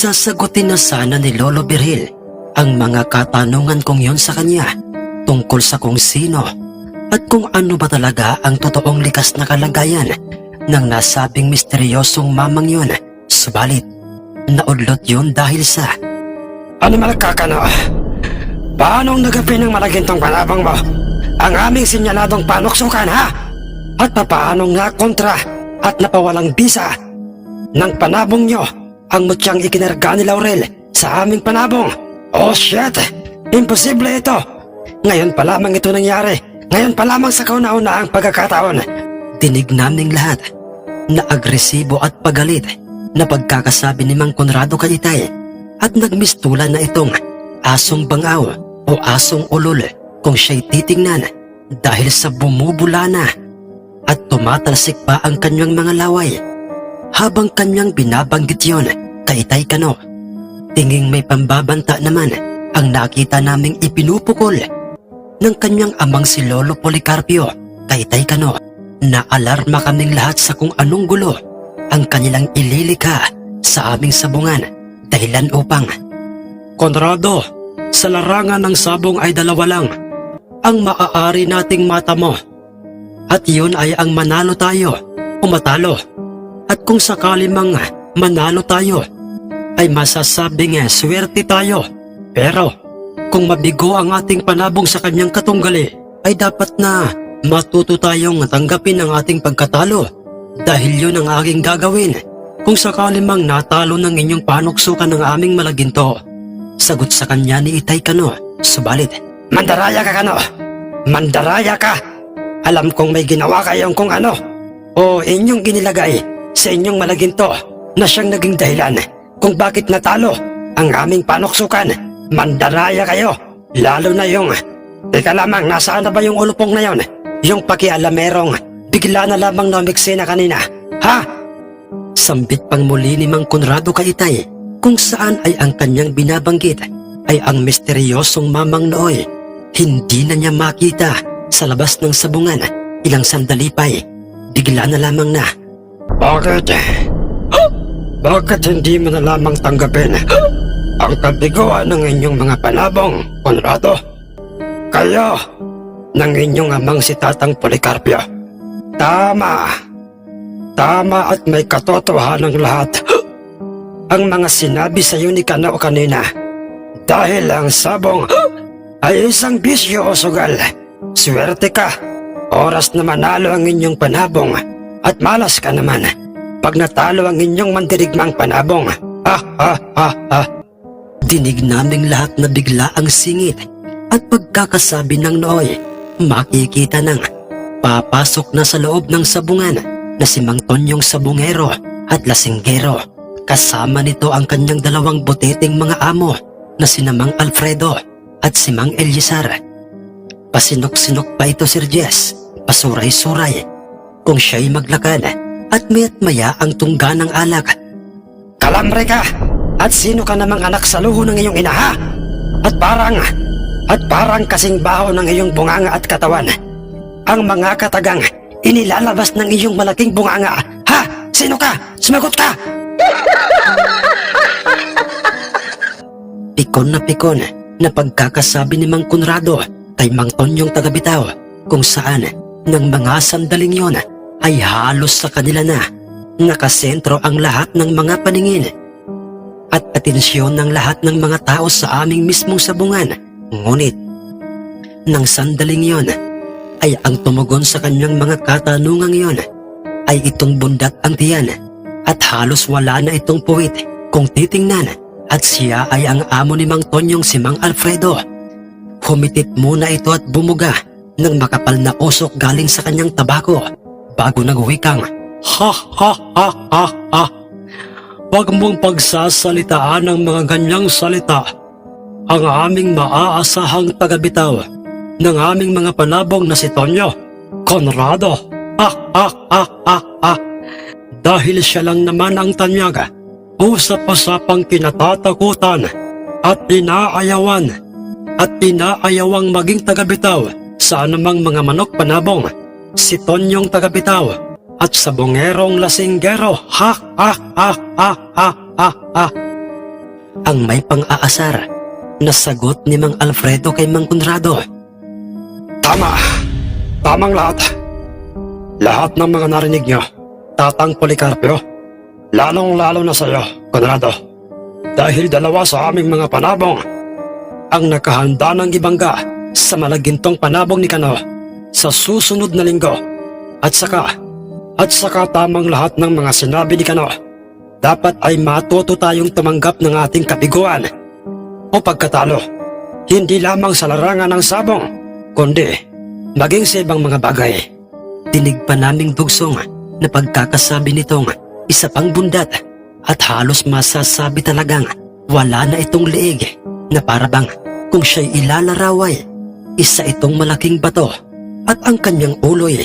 Sasagutin na sana ni Lolo Birhil ang mga katanungan kong yon sa kanya tungkol sa kung sino at kung ano ba talaga ang totoong likas na kalagayan ng nasabing misteryosong mamang yon. Subalit, naudlot yun dahil sa Animal Kakano, paanong nagapi ng malagintong panabong mo ang aming sinyaladong panuksukan, ha? At papaanong nga kontra at napawalang bisa ng panabong nyo ang mutyang ikinarga ni Laurel sa aming panabong? Oh shit! Imposible ito! Ngayon pa lamang ito nangyari. Ngayon pa lamang sa kauna-una ang pagkakataon. Dinig naming lahat na agresibo at pagalit na pagkakasabi ni Mang Conrado kay Itay at nagmistulan na itong asong bangaw o asong ulol kung siya'y titingnan dahil sa bumubula na at tumatalsik pa ang kanyang mga laway. Habang kanyang binabanggit yon kay Itay Kano, tinging may pambabanta naman ang nakita naming ipinupukol ng kanyang amang si Lolo Policarpio kay Itay Kano. Naalarma kaming lahat sa kung anong gulo ang kanilang ililikha sa aming sabungan, dahilan upang Conrado, sa larangan ng sabong ay dalawa lang ang maaari nating matamo. At yun ay ang manalo tayo o matalo. At kung sakali mang manalo tayo, ay masasabing swerte tayo. Pero kung mabigo ang ating panabong sa kanyang katunggali, ay dapat na matuto tayong tanggapin ang ating pagkatalo dahil yun ang aking gagawin kung sakali mang natalo ng inyong panuksukan ng aming malaginto. Sagot sa kanya ni Itay Kano. Subalit, Mandaraya ka, Kano! Mandaraya ka! Alam kong may ginawa kayong kung ano o inyong ginilagay sa inyong malaginto na siyang naging dahilan kung bakit natalo ang aming panuksukan. Mandaraya kayo! Lalo na yung teka lamang, nasaan na ba yung ulupong na yon? Yung pakialamerong bigla na lamang namiksi na kanina, ha? Sambit pang muli ni Mang Conrado kay Itay kung saan ay ang kanyang binabanggit ay ang misteryosong mamang Nooy. Hindi na niya makita sa labas ng sabungan. Ilang sandali pa'y bigla na lamang na bakit? Bakit hindi mo na lamang tanggapin ang kabiguan ng inyong mga panabong, Conrado? Kayo ng inyong amang si Tatang Policarpio. Tama. Tama at may katotohanan ng lahat ang mga sinabi sa iyo ni Kano kanina. Dahil ang sabong ay isang bisyo o sugal. Swerte ka. Oras na manalo ang inyong panabong at malas ka naman pag natalo ang inyong mandirigmang panabong. Dinig naming lahat na bigla ang singit at pagkakasabi ng Nooy. Makikita nang papasok na sa loob ng sabungan na si Mang Tonyong sabungero at lasinggero. Kasama nito ang kanyang dalawang boteting mga amo na si Mang Alfredo at si Mang Eliazar. Pasinok-sinok pa ito, Sir Jess, pasuray-suray kung siya'y maglakad at maya't maya ang tungga ng alak. Kalambre ka! At sino ka namang anak sa luho ng iyong ina, ha? At parang kasing baho ng iyong bunganga at katawan ang mga katagang inilalabas ng iyong malaking bunganga, ha? Sino ka? Sumagot ka! Pikon na pagkakasabi ni Mang Conrado kay Mang Tonyong Tagabitaw kung saan ng mga sandaling yon ay halos sa kanila na nakasentro ang lahat ng mga paningin at atensyon ng lahat ng mga tao sa aming mismong sabungan. Ngunit nang sandaling yon ay ang tumugon sa kanyang mga katanungang yon ay itong bundat ang tiyan at halos wala na itong puwit kung titingnan at siya ay ang amo ni Mang Tonyong si Mang Alfredo. Humitit muna ito at bumuga ng makapal na usok galing sa kanyang tabako bago nagwikang, Ha! Huwag mong pagsasalitaan ng mga ganyang salita. Ang aming maaasahang tagabitaw ng aming mga panabong na si Tonyo, Conrado. Dahil siya lang naman ang tanyaga, usap-usapang kinatatakutan at inaayawang maging tagabitaw sa anumang mga manok panabong. Si Tonyong tagabitaw at sabongerong lasinggero. ang may pang-aasar na sagot ni Mang Alfredo kay Mang Conrado. Tama. Tamang lahat. Lahat ng mga narinig nyo, Tatang Policarpio, lalong-lalo na sa'yo, Conrado. Dahil dalawa sa aming mga panabong ang nakahanda ng ibangga sa malagintong panabong ni Kano sa susunod na linggo. At saka tamang lahat ng mga sinabi ni Kano, dapat ay matuto tayong tumanggap ng ating kabiguan o pagkatalo, hindi lamang sa larangan ng sabong, kundi maging sa ibang mga bagay. Dinig pa naming dugsong na pagkakasabi nitong isa pang bundat at halos masasabi talagang wala na itong leeg na parabang kung siya'y ilalaraway, isa itong malaking bato at ang kanyang uloy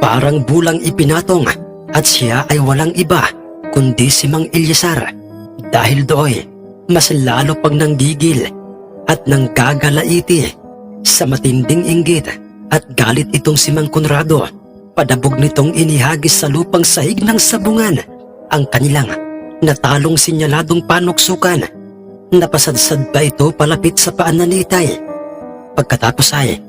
parang bulang ipinatong at siya ay walang iba kundi si Mang Eliasar. Dahil doon, mas lalo pang nanggigil at nanggagalaiti sa matinding inggit at galit itong si Mang Conrado. Padabog nitong inihagis sa lupang sahig ng sabungan ang kanilang natalong sinyaladong panuksukan. Napasadsad pa ito palapit sa paan na ni Itay. Pagkatapos ay,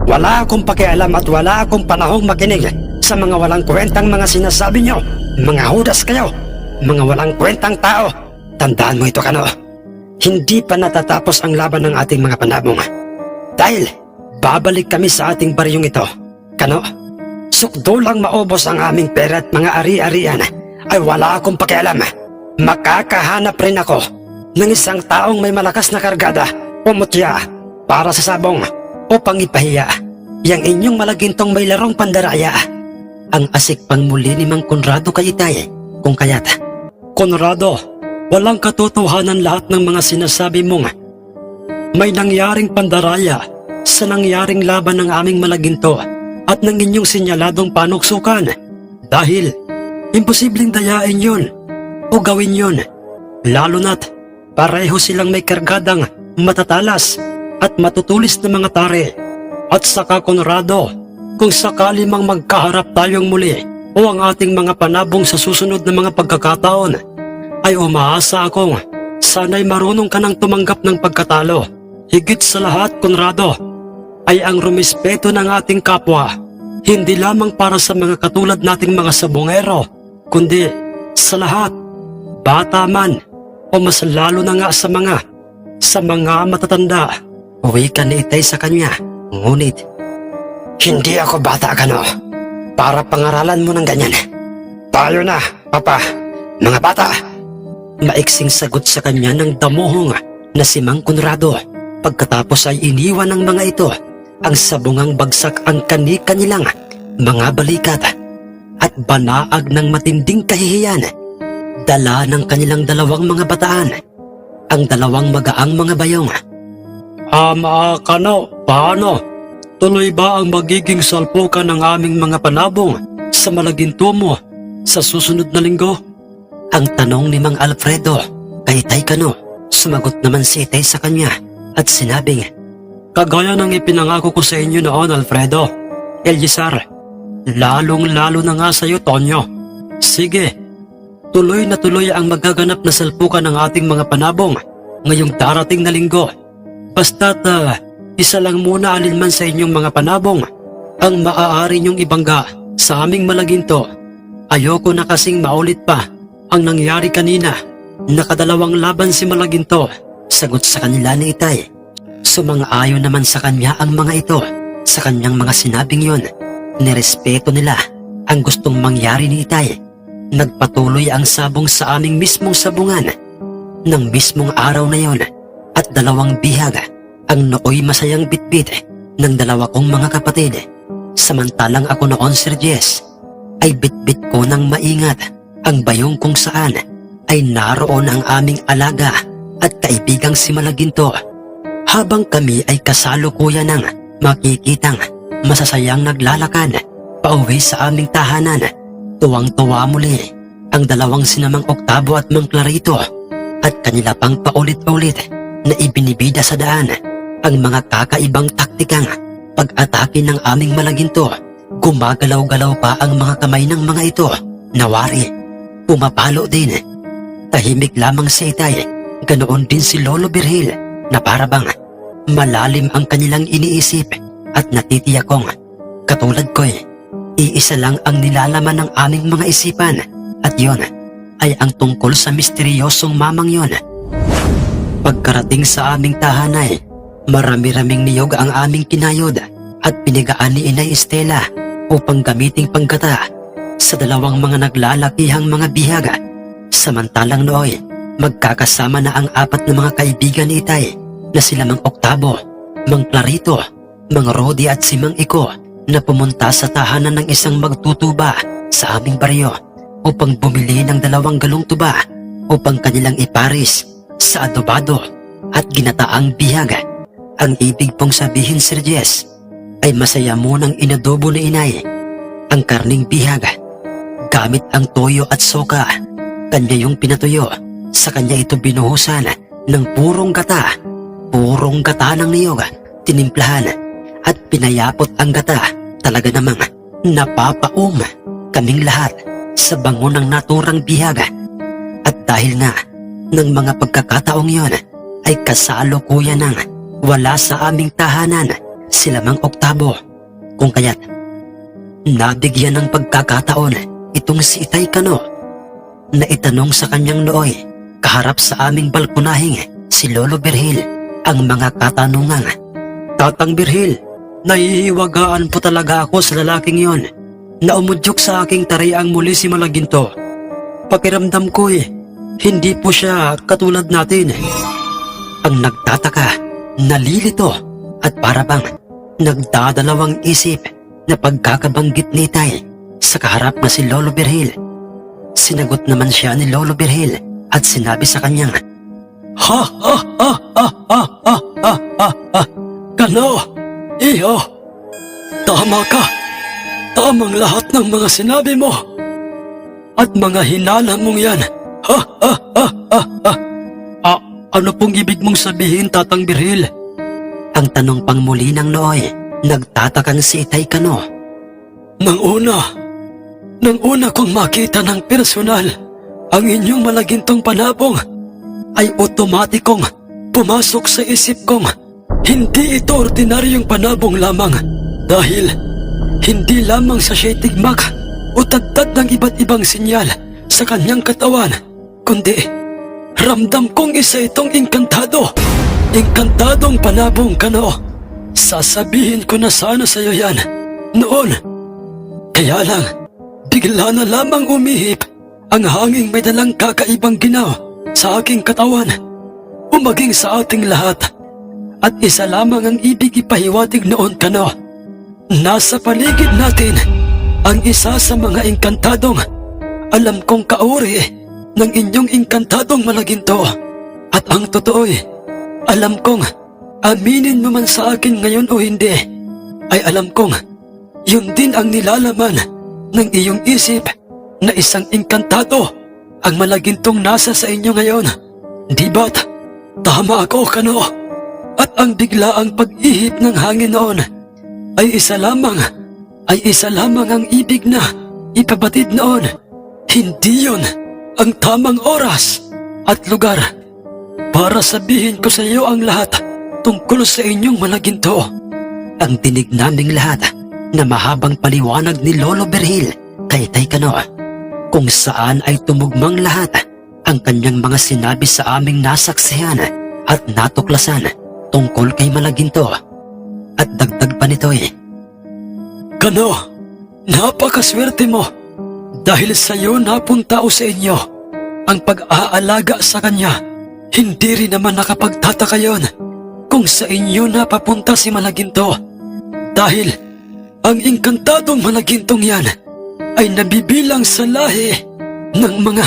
Wala akong pakialam at wala akong panahong makinig sa mga walang kwentang mga sinasabi nyo. Mga hudas kayo, mga walang kwentang tao. Tandaan mo ito, Kano. Hindi pa natatapos ang laban ng ating mga panabong. Dahil babalik kami sa ating baryong ito. Kano, sukdo lang maubos ang aming pera at mga ari-arian ay wala akong pakialam. Makakahanap rin ako ng isang taong may malakas na kargada o mutya para sa sabong o pangipahiya yang inyong malagintong may larong pandaraya. ang asik pang muli ni Mang Conrado kay Itay, kung kaya't, Conrado, walang katotohanan lahat ng mga sinasabi mong. May nangyaring pandaraya sa nangyaring laban ng aming malaginto at ng inyong sinyaladong panuksukan. Dahil imposibleng dayain yun o gawin yun, lalo na't pareho silang may kargadang matatalas at matutulis na mga tare. At saka, Conrado, kung sakali mang magkaharap tayong muli o ang ating mga panabong sa susunod na mga pagkakataon, ay umaasa akong sana'y marunong ka nang tumanggap ng pagkatalo. Higit sa lahat, Conrado, ay ang rumispeto ng ating kapwa, hindi lamang para sa mga katulad nating mga sabongero, kundi sa lahat, bata man o mas lalo na nga sa mga matatanda. uwi ka ni Itay sa kanya, ngunit, Hindi ako bata, Kano, para pangaralan mo ng ganyan. Tayo na, Papa, mga bata. maiksing sagot sa kanya ng damuhong na si Mang Conrado. Pagkatapos ay iniwan ng mga ito ang sabungang bagsak ang kani-kanilang mga balikat at banaag ng matinding kahihiyan. Dala ng kanilang dalawang mga bataan, ang dalawang magaang mga bayong. Kano, paano? Tuloy ba ang magiging salpukan ng aming mga panabong sa malaginto mo sa susunod na linggo? Ang tanong ni Mang Alfredo kay Itay Kano. Sumagot naman si Itay sa kanya at sinabing, Kagaya ng ipinangako ko sa inyo noon, Alfredo, Eliasar, lalong-lalo na nga sa iyo, Tonyo. Sige, tuloy na tuloy ang magaganap na salpukan ng ating mga panabong ngayong darating na linggo. Basta't isa lang muna alinman sa inyong mga panabong ang maaari niyong ibangga sa aming malaginto. Ayoko na kasing maulit pa ang nangyari kanina. Nakadalawang laban si Malaginto. sagot sa kanila ni Itay. Sumang-ayon naman sa kanya ang mga ito sa kanyang mga sinabing yon. Nirespeto nila ang gustong mangyari ni Itay. Nagpatuloy ang sabong sa aming mismong sabungan ng mismong araw na yon at dalawang bihag ang nooy masayang bitbit ng dalawa kong mga kapatid. Samantalang ako noon, Sir Jess, ay bitbit ko ng maingat ang bayong kung saan ay naroon ang aming alaga at kaibigang si Malaginto. Habang kami ay kasalukuyan ng makikitang masasayang naglalakad pauwi sa aming tahanan, tuwang-tuwa muli ang dalawang sinamang Octavo at Mang Clarito at kanila pang paulit-ulit na ibinibida sa daan ang mga kakaibang taktikang pag-atake ng aming Malaginto. Gumagalaw-galaw pa ang mga kamay ng mga ito. Nawari, pumapalo din. Tahimik lamang si Itay Ganoon din si Lolo Birhil na parabang malalim ang kanilang iniisip at natitiyak kong katulad ko'y iisa lang ang nilalaman ng aming mga isipan at yon ay ang tungkol sa misteryosong mamang yon. Pagkarating sa aming tahanay, marami-raming niyog ang aming kinayod at pinigaan ni Inay Estela upang gamiting panggata sa dalawang mga naglalakihang mga bihaga. Samantalang nooy, magkakasama na ang apat na mga kaibigan ni Itay na sila Mang Octavo, Mang Clarito, Mang Rodi at si Mang Iko na pumunta sa tahanan ng isang magtutuba sa aming baryo upang bumili ng 2 galong tuba upang kanilang iparis sa adobado at ginataang bihaga. Ang ibig pong sabihin, Sir Jess, ay masaya munang inadobo ni Inay ang karning bihaga gamit ang toyo at soka. Kanya yung pinatuyo, sa kanya ito binuhusan ng purong gata ng niyog, tinimplahan at pinayapot ang gata. Talaga namang napapaum kaming lahat sa bango ng naturang bihaga. At dahil nga ng mga pagkakataong yon ay kasalukuyan ng wala sa aming tahanan sila Mang Octavo, kung kaya't nabigyan ng pagkakataon itong si Itay Kano na itanong sa kanyang nooy kaharap sa aming balkonahing si Lolo Birhil ang mga katanungang, "Tatang Birhil, nahihiwagaan po talaga ako sa lalaking yon na umudyok sa aking tariang muli si Malaginto. Pakiramdam ko'y hindi po siya katulad natin." Ang nagtataka, nalilito at parabang nagdadalawang isip na pagkakabanggit ni Itay sa kaharap na si Lolo Birhil. Sinagot naman siya ni Lolo Birhil at sinabi sa kanyang, "Ha ha ha ha ha ha ha ha ha, Kano, iyo, tama ka. Tamang lahat ng mga sinabi mo at mga hinala mong yan. Ha ha ha ha ha." Ano pong ibig mong sabihin, Tatang Birhil? Ang tanong pang muli ng nooy, nagtatakang si Itay Kano. Nang una kong makita ng personal ang inyong malagintong panabong, ay otomatikong pumasok sa isip kong hindi ito ordinaryong panabong lamang, dahil hindi lamang sa siya'y tigmak o tagtad ng iba't ibang sinyal sa kanyang katawan, kundi ramdam kong isa itong inkantadong panabong, Kano. Sasabihin ko na sana sa iyo yan noon, kaya lang bigla na lamang umihip ang hanging may dalang kakaibang ginaw sa aking katawan o maging sa ating lahat. At isa lamang ang ibig ipahiwatig noon, Kano. Nasa paligid natin ang isa sa mga inkantadong alam kong kauri ng inyong inkantadong Malaginto. At ang totoo'y, alam kong aminin mo man sa akin ngayon o hindi, ay alam kong yun din ang nilalaman ng iyong isip na isang inkantado ang Malagintong nasa sa inyo ngayon. Di ba't tama ako, Kano? At ang biglaang pag-ihip ng hangin noon ay isa lamang ang ibig na ipabatid noon. Hindi yun ang tamang oras at lugar para sabihin ko sa iyo ang lahat tungkol sa inyong Malaginto. Ang dinig naming lahat na mahabang paliwanag ni Lolo Birhil kay Itay Kano, kung saan ay tumugmang lahat ang kanyang mga sinabi sa aming nasaksihan at natuklasan tungkol kay Malaginto. At dagdag pa nito'y, "Kano, napakaswerte mo dahil sa iyo napunta o sa inyo ang pag-aalaga sa kanya. Hindi rin naman nakapagtataka yon kung sa inyo napapunta si Malaginto, dahil ang inkantadong Malagintong yan ay nabibilang sa lahi ng mga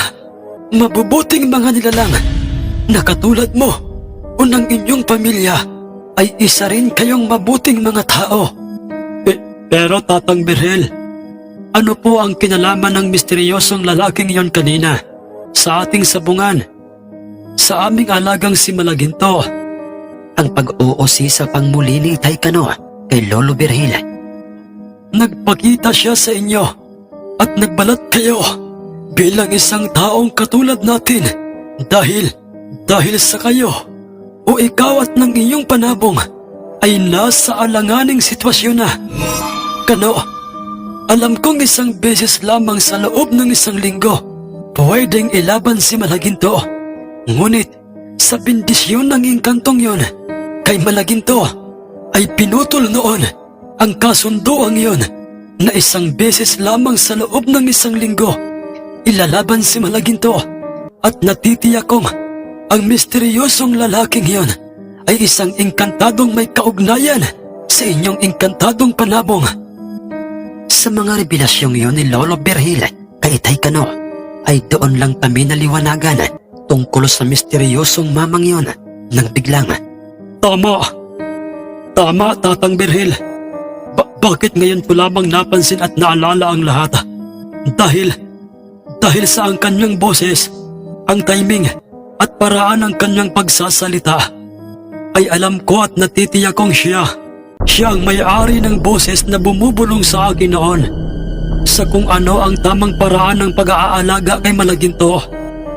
mabubuting mga nilalang na katulad mo o ng inyong pamilya, ay isa rin kayong mabuting mga tao." Pero Tatang Birhil, ano po ang kinalaman ng misteryosong lalaking yon kanina sa ating sabungan, sa aming alagang si Malaginto? Ang pag-uusisa pang muli ni Itay Kano kay Lolo Birhil. "Nagpakita siya sa inyo at nagbalat kayo bilang isang taong katulad natin, dahil Dahil sa kayo o ikaw at ng iyong panabong ay nasa alanganing sitwasyon na. Kano, alam kong isang beses lamang sa loob ng isang linggo pwedeng ilaban si Malaginto. Ngunit sa bendisyon ng engkantong yon, kay Malaginto ay pinutol noon ang kasunduang yon na isang beses lamang sa loob ng isang linggo ilalaban si Malaginto, at natitiyak kong ang misteryosong lalaking yon ay isang engkantadong may kaugnayan sa inyong engkantadong panabong. Sa mga revelasyong yon ni Lolo Berhil kay Itay Kano ay doon lang kami naliwanagan tungkol sa misteryosong mamang yon nang biglang, Tama, Tatang Berhil. Bakit ngayon ko lamang napansin at naalala ang lahat? Dahil sa ang kanyang boses, ang timing at paraan ng kanyang pagsasalita, ay alam ko at natitiyak kong siya ang may-ari ng boses na bumubulong sa akin noon sa kung ano ang tamang paraan ng pag-aalaga kay Malaginto.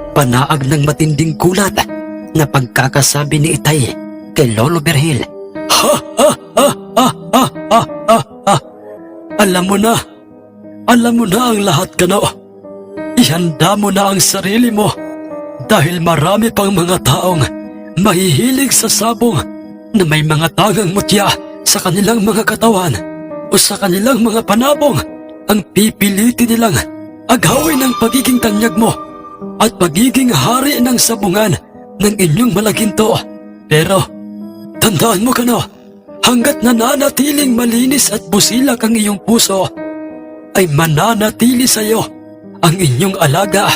Panaag ng matinding gulat na pagkakasabi ni Itay kay Lolo Berhil. Alam mo na ang lahat, Kano. Ihanda mo na ang sarili mo dahil marami pang mga taong mahihilig sa sabong na may mga tagang mutya sa kanilang mga katawan o sa kanilang mga panabong. Ang pipilitin nilang agawin ng pagiging tanyag mo at pagiging hari ng sabungan ng inyong Malaginto. Pero tandaan mo, Kano, hanggat nananatiling malinis at busilak ang iyong puso, ay mananatili sa iyo ang inyong alaga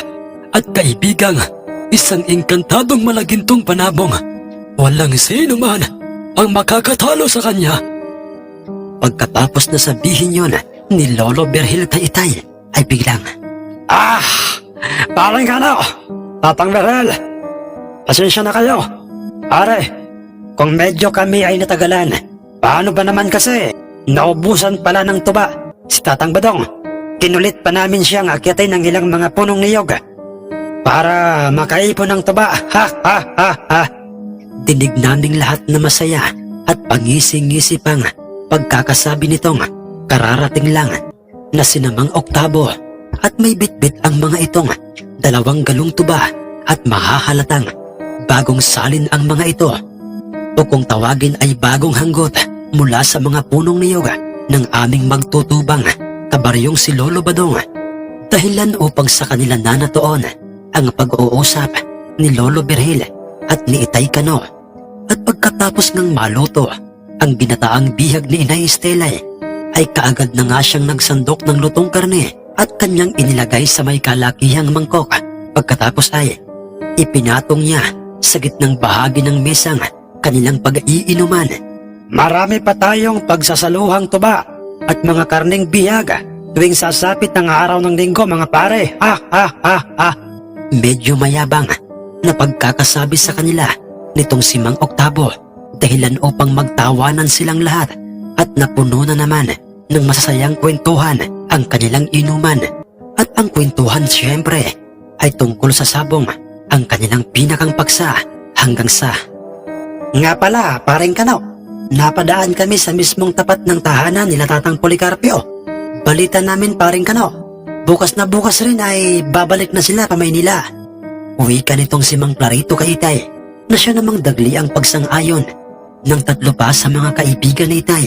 at kaibigang isang engkantadong Malagintong panabong. Walang sino man ang makakatalo sa kanya. Pagkatapos na sabihin yon ni Lolo Berhil kay Itay, ay biglang, Paring Kano, Tatang Berhil, pasensya na kayo. Pare, kung medyo kami ay natagalan, paano ba naman kasi naubusan pala ng tuba si Tatang Badong? Kinulit pa namin siyang akyatin ng ilang mga punong niyog para makaipon ng tuba. Dinig naming lahat na masaya at pangisi-ngisi pang pagkakasabi nitong kararating lang na sinamang Oktabo, at may bitbit ang mga itong 2 galong tuba at mahahalatang bagong salin ang mga ito, o kung tawagin ay bagong hanggot mula sa mga punong niyog ng aming magtutubang kabaryong si Lolo Badong, dahilan upang sa kanila nanatoon ang pag-uusap ni Lolo Berhil at ni Itay Kano. At pagkatapos ng maluto ang ginataang bihag ni Inay Estela, ay kaagad na nga siyang nagsandok ng lutong karne at kanyang inilagay sa may kalakihang mangkok. Pagkatapos ay ipinatong niya sa gitnang bahagi ng mesang kanilang pag-iinuman. Marami pa tayong pagsasaluhang tuba at mga karning bihag tuwing sasapit ng araw ng linggo, mga pare. Medyo mayabang na pagkakasabi sa kanila nitong si Mang Oktabo, dahilan upang magtawanan silang lahat, at napuno na naman ng masasayang kwentuhan ang kanilang inuman. At ang kwentuhan siyempre ay tungkol sa sabong, ang kanilang pinakang paksa hanggang sa... Nga pala, paring Kano, napadaan kami sa mismong tapat ng tahanan nila Tatang Policarpio. Balita namin, paring Kano, bukas na bukas rin ay babalik na sila pa Maynila. Uwi ka nitong si Mang Clarito kay Itay, na siya namang dagli ang pagsang-ayon ng 3 pa sa mga kaibigan ni Itay.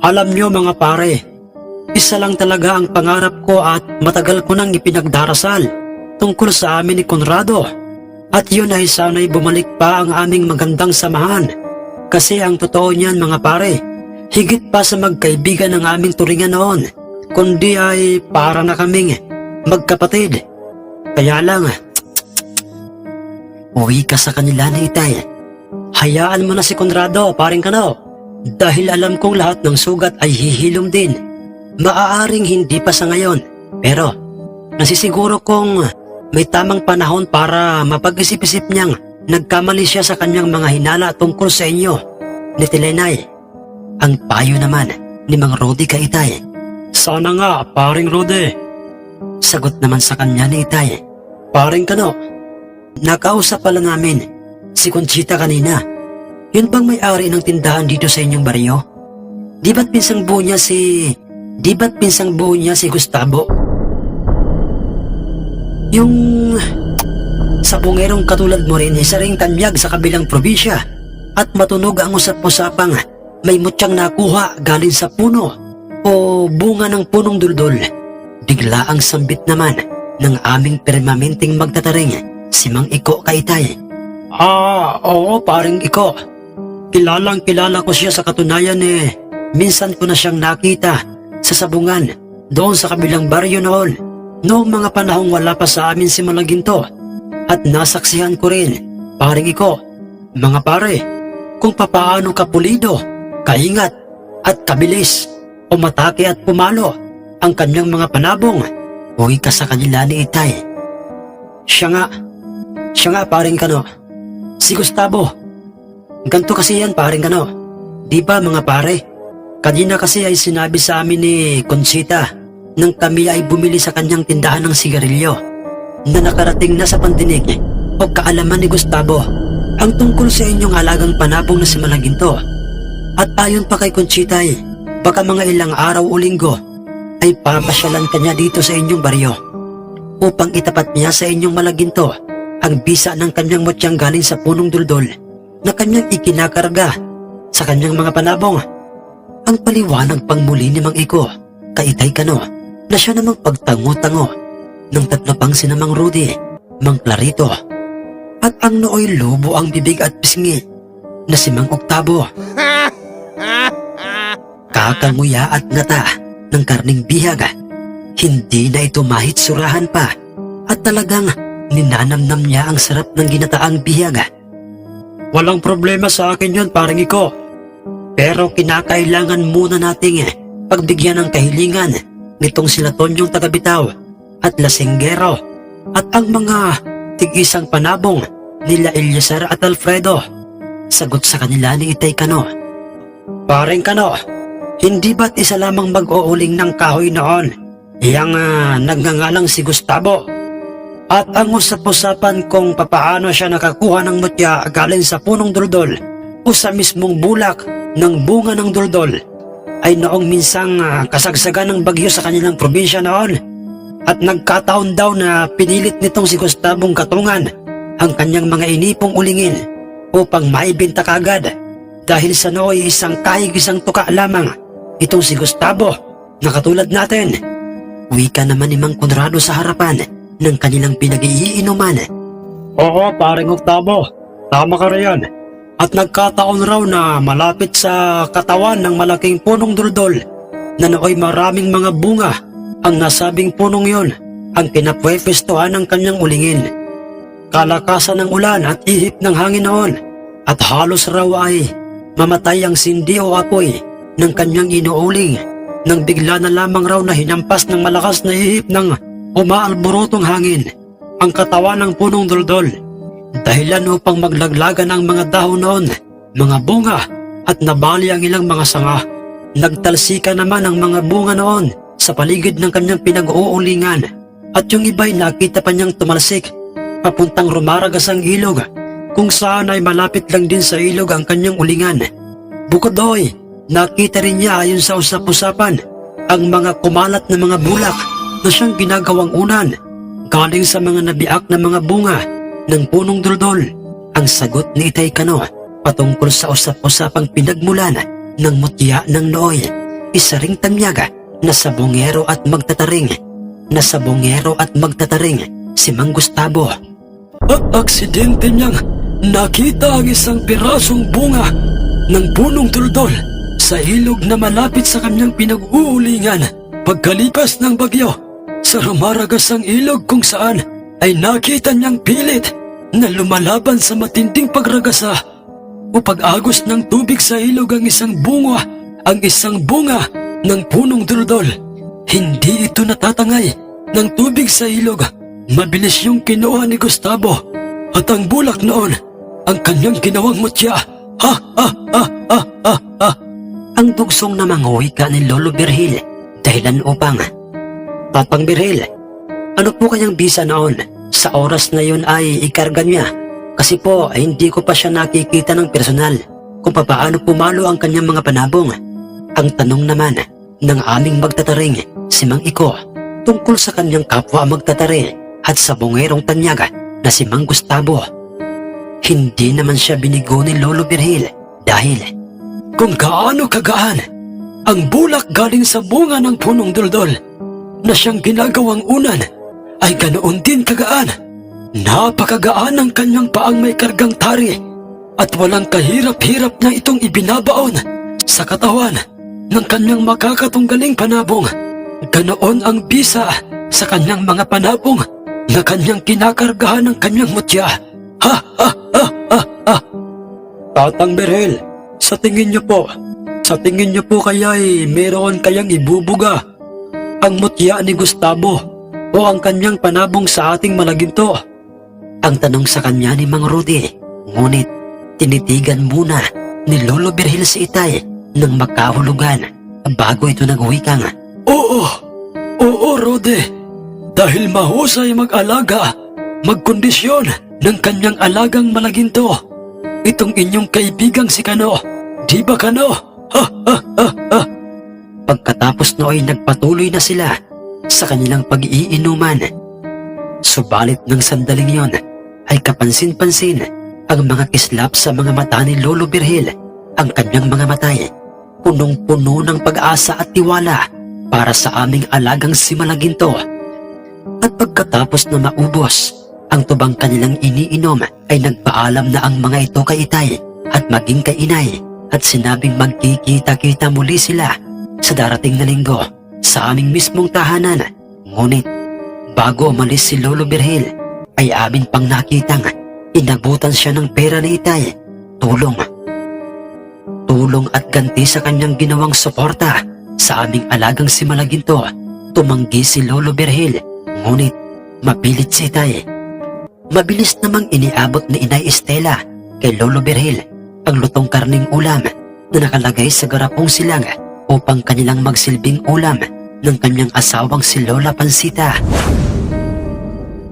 Alam nyo, mga pare, isa lang talaga ang pangarap ko at matagal ko nang ipinagdarasal tungkol sa amin ni Conrado. At yun ay sana'y bumalik pa ang aming magandang samahan. Kasi ang totoo niyan, mga pare, higit pa sa magkaibigan ng aming turingan noon, kundi ay para na kaming magkapatid. Kaya lang, uwi ka sa kanila ni Itay. hayaan mo na si Conrado, paring Kano, dahil alam kong lahat ng sugat ay hihilom din. Maaaring hindi pa sa ngayon, pero nasisiguro kong may tamang panahon para mapag-isip-isip niyang nagkamali siya sa kanyang mga hinala tungkol sa inyo ni Tilenay. Ang payo naman ni Mang Rodi kay Itay. Sana nga, paring Rode. Sagot naman sa kanya ni Itay. Paring Kano, nakausap pala namin si Conchita kanina. Yun bang may-ari ng tindahan dito sa inyong baryo? Di ba't pinsang buo niya si Gustavo? Yung sabongerong katulad mo rin, isa ring tanyag sa kabilang probinsya at matunog ang usap-usapang may mutyang nakuha galing sa puno o bunga ng punong duldol. Bigla ang sambit naman ng aming permanenteng magtataring si Mang Iko Kaitay. Oo, paring Iko. Kilalang kilala ko siya, sa katunayan minsan ko na siyang nakita sa sabungan doon sa kabilang baryo noon. Noong mga panahong wala pa sa amin si Malaginto. At nasaksihan ko rin, paring Iko, mga pare, kung papaano kapulido, kaingat at kabilis umatake at pumalo ang kanyang mga panabong. Uwi ka sa kanila ni Itay. Siya nga paring Kano, si Gustavo. Ganto kasi yan paring Kano. Di ba mga pare? Kanina kasi ay sinabi sa amin ni Conchita nang kami ay bumili sa kanyang tindahan ng sigarilyo na nakarating na sa pandinig o kaalaman ni Gustavo ang tungkol sa inyong halagang panabong na si Malaginto. At ayon pa kay Conchita baka mga ilang araw o linggo ay papasyalan kanya dito sa inyong baryo upang itapat niya sa inyong Malaginto ang bisa ng kanyang mutyang galing sa punong duldol na kanyang ikinakarga sa kanyang mga panabong. Ang paliwanag pang muli ni Mang Iko Kaitay Kano na siya namang pagtango-tango ng tatlo pang sinamang Rudy, Mang Clarito at ang nooy lobo ang bibig at pisngi na si Mang Octavo. Kakanguya at ngata ng karning bihag, hindi na ito mahitsurahan pa at talagang ninanamnam niya ang sarap ng ginataang bihag. Walang problema sa akin yun paring Iko, pero kinakailangan muna nating pagbigyan ng kahilingan nitong sila Tonyong Tagabitaw at Lasinggero at ang mga tig-isang panabong nila Eliazar at Alfredo. Sagot sa kanila ni Itay Kano. Paring Kano, hindi ba't isa lamang mag-uuling ng kahoy noon? Iyang nagngangalang si Gustavo. At ang usap-usapan kung papaano siya nakakuha ng mutya galing sa punong duldol o sa mismong bulak ng bunga ng duldol ay noong minsang kasagsagan ng bagyo sa kanilang probinsya noon. At nagkataon daw na pinilit nitong si Gustavong katungan ang kanyang mga inipong ulingin upang maibenta kagad dahil sa nooy isang kahig isang tuka lamang itong si Gustavo na katulad natin. Wika naman ni Mang Conrado sa harapan ng kanilang pinag-iinuman. Oo, paring Octavo, tama ka riyan. At nagkataon raw na malapit sa katawan ng malaking punong duldol na nooy maraming mga bunga ang nasabing punong yon ang pinapwepestuhan ng kanyang ulingin. Kalakasan ng ulan at ihip ng hangin noon at halos raw ay mamatay ang sindi o apoy ng kanyang inuuling nang bigla na lamang raw na hinampas ng malakas na ihip ng umaalborotong hangin ang katawan ng punong duldol. Dahilan upang maglaglagan ang mga dahon noon, mga bunga at nabali ang ilang mga sanga. Nagtalsika naman ang mga bunga noon sa paligid ng kanyang pinag-uulingan at yung iba'y nakita pa niyang tumalsik papuntang rumaragas ang ilog kung saan ay malapit lang din sa ilog ang kanyang ulingan. Bukod doy, nakita rin niya ayon sa usap-usapan ang mga kumalat na mga bulak na siyang ginagawang unan galing sa mga nabiak na mga bunga ng punong duldol. Ang sagot ni Itay Kano patungkol sa usap-usapang pinagmulan ng mutya ng nooy, isa ring tamyaga na sabongero at magtataring si Mang Gustavo. At aksidente niyang nakita ang isang pirasong bunga ng punong duldol sa ilog na malapit sa kanyang pinag-uulingan pagkalipas ng bagyo. Sa rumaragas ang ilog kung saan ay nakita niyang pilit na lumalaban sa matinding pagragasa o pag-agos ng tubig sa ilog ang isang bunga ng punong duldol. Hindi ito natatangay ng tubig sa ilog. Mabilis yung kinuha ni Gustavo at ang bulak noon ang kanyang ginawang mutya. Ang dugsong na manguwika ni Lolo Birhil dahilan upang Tatang Birhil, ano po kanyang bisa noon Sa oras na yun ay ikarga niya. Kasi po ay hindi ko pa siya nakikita ng personal kung papaano pumalo ang kanyang mga panabong. Ang tanong naman ng aming magtataring si Mang Iko tungkol sa kanyang kapwa magtatari at sa bungerong tanyag na si Mang Gustavo. Hindi naman siya binigo ni Lolo Virgil dahil kung gaano kagaan ang bulak galing sa bunga ng punong duldol na siyang ginagawang unan ay ganoon din kagaan. Napakagaan ng kanyang paang may kargang tari at walang kahirap-hirap na itong ibinabaon sa katawan ng kanyang makakatunggaling panabong. Ganoon ang bisa sa kanyang mga panabong na kanyang kinakargahan ng kanyang mutya. Ha ha ha ha ha! Tatang Virgil, sa tingin niyo po kaya'y meron kayang ibubuga ang mutya ni Gustavo o ang kanyang panabong sa ating malaginto? Ang tanong sa kanya ni Mang Rudy, ngunit tinitigan muna ni Lolo Virgil si Itay ng makahulugan bago ito nagwikang, Oo, Rudy, dahil mahusay mag-alaga, magkondisyon ng kanyang alagang malaginto. Itong inyong kaibigang si Kano, di ba Kano? Ha ha ha ha! Pagkatapos nooy nagpatuloy na sila sa kanilang pag-iinuman. Subalit ng sandaling yon ay kapansin-pansin ang mga kislap sa mga mata ni Lolo Virgil. Ang kanyang mga matay punong-puno ng pag-asa at tiwala para sa aming alagang si Malaginto. At pagkatapos na maubos ang tubang kanilang iniinom ay nagpaalam na ang mga ito kay Itay at maging kay Inay at sinabing magkikita-kita muli sila sa darating na linggo sa aming mismong tahanan. Ngunit bago umalis si Lolo Virgil ay amin pang nakitang inabutan siya ng pera ni Itay. Tulong at ganti sa kanyang ginawang suporta sa aming alagang si Malaginto. Tumanggi si Lolo Virgil, ngunit mapilit si Itay. Mabilis namang iniabot ni Inay Estela kay Lolo Virgil ang lutong karning ulam na nakalagay sa garapong silang upang kanilang magsilbing ulam ng kanyang asawang si Lola Pansita.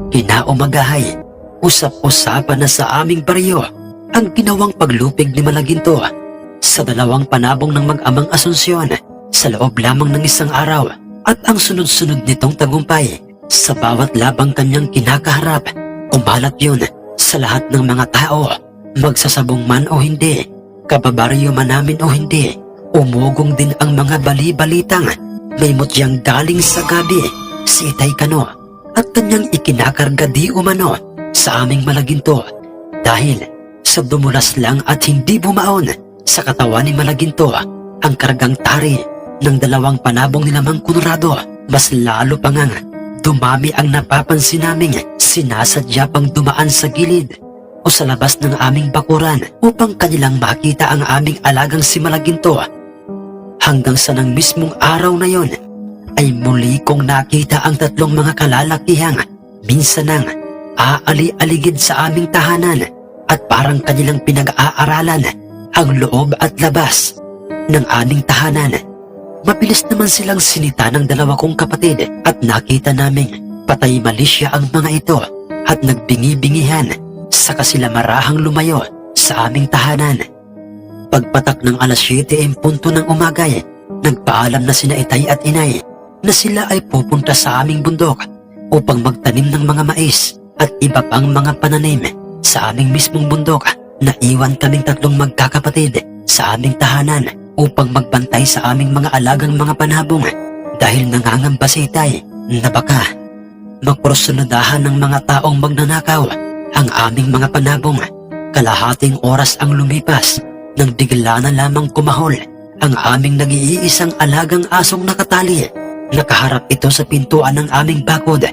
Kinaumagahay, usap-usapan na sa aming baryo ang ginawang paglupig ni Malaginto sa dalawang panabong ng mag-amang Asunsyon sa loob lamang ng isang araw, at ang sunod-sunod nitong tagumpay sa bawat labang kanyang kinakaharap. Kumalat yun sa lahat ng mga tao, magsasabong man o hindi, kababaryo man namin o hindi. Umugong din ang mga bali-balitang may mutyang galing sa gabi si Itay Kano at kanyang ikinakarga di umano sa aming Malaginto dahil sa dumulas lang at hindi bumaon sa katawan ni Malaginto ang kargang tari ng dalawang panabong ni Mang Conrado. Mas lalo pa ngang dumami ang napapansin naming sinasadya pang dumaan sa gilid o sa labas ng aming bakuran upang kanilang makita ang aming alagang si Malaginto. Hanggang sa nang mismong araw na yon ay muli kong nakita ang tatlong mga kalalakihang minsan nang aali-aligid sa aming tahanan at parang kanilang pinag-aaralan ang loob at labas ng aming tahanan. Mabilis naman silang sinita ng dalawa kong kapatid at nakita naming patay malisya ang mga ito at nagbingi-bingihan sa kasilamarahang lumayo sa aming tahanan. Pagpatak ng alas 7 ng umaga, nagpaalam na sina Itay at Inay na sila ay pupunta sa aming bundok upang magtanim ng mga mais at iba pang mga pananim sa aming mismong bundok. Naiwan kaming tatlong magkakapatid sa aming tahanan upang magbantay sa aming mga alagang mga panabong dahil nangangamba si Itay na baka magprosunadahan ng mga taong magnanakaw ang aming mga panabong. Kalahating oras ang lumipas nang bigla na lamang kumahol ang aming nag-iisang alagang asong nakatali. Nakaharap ito sa pintuan ng aming bakod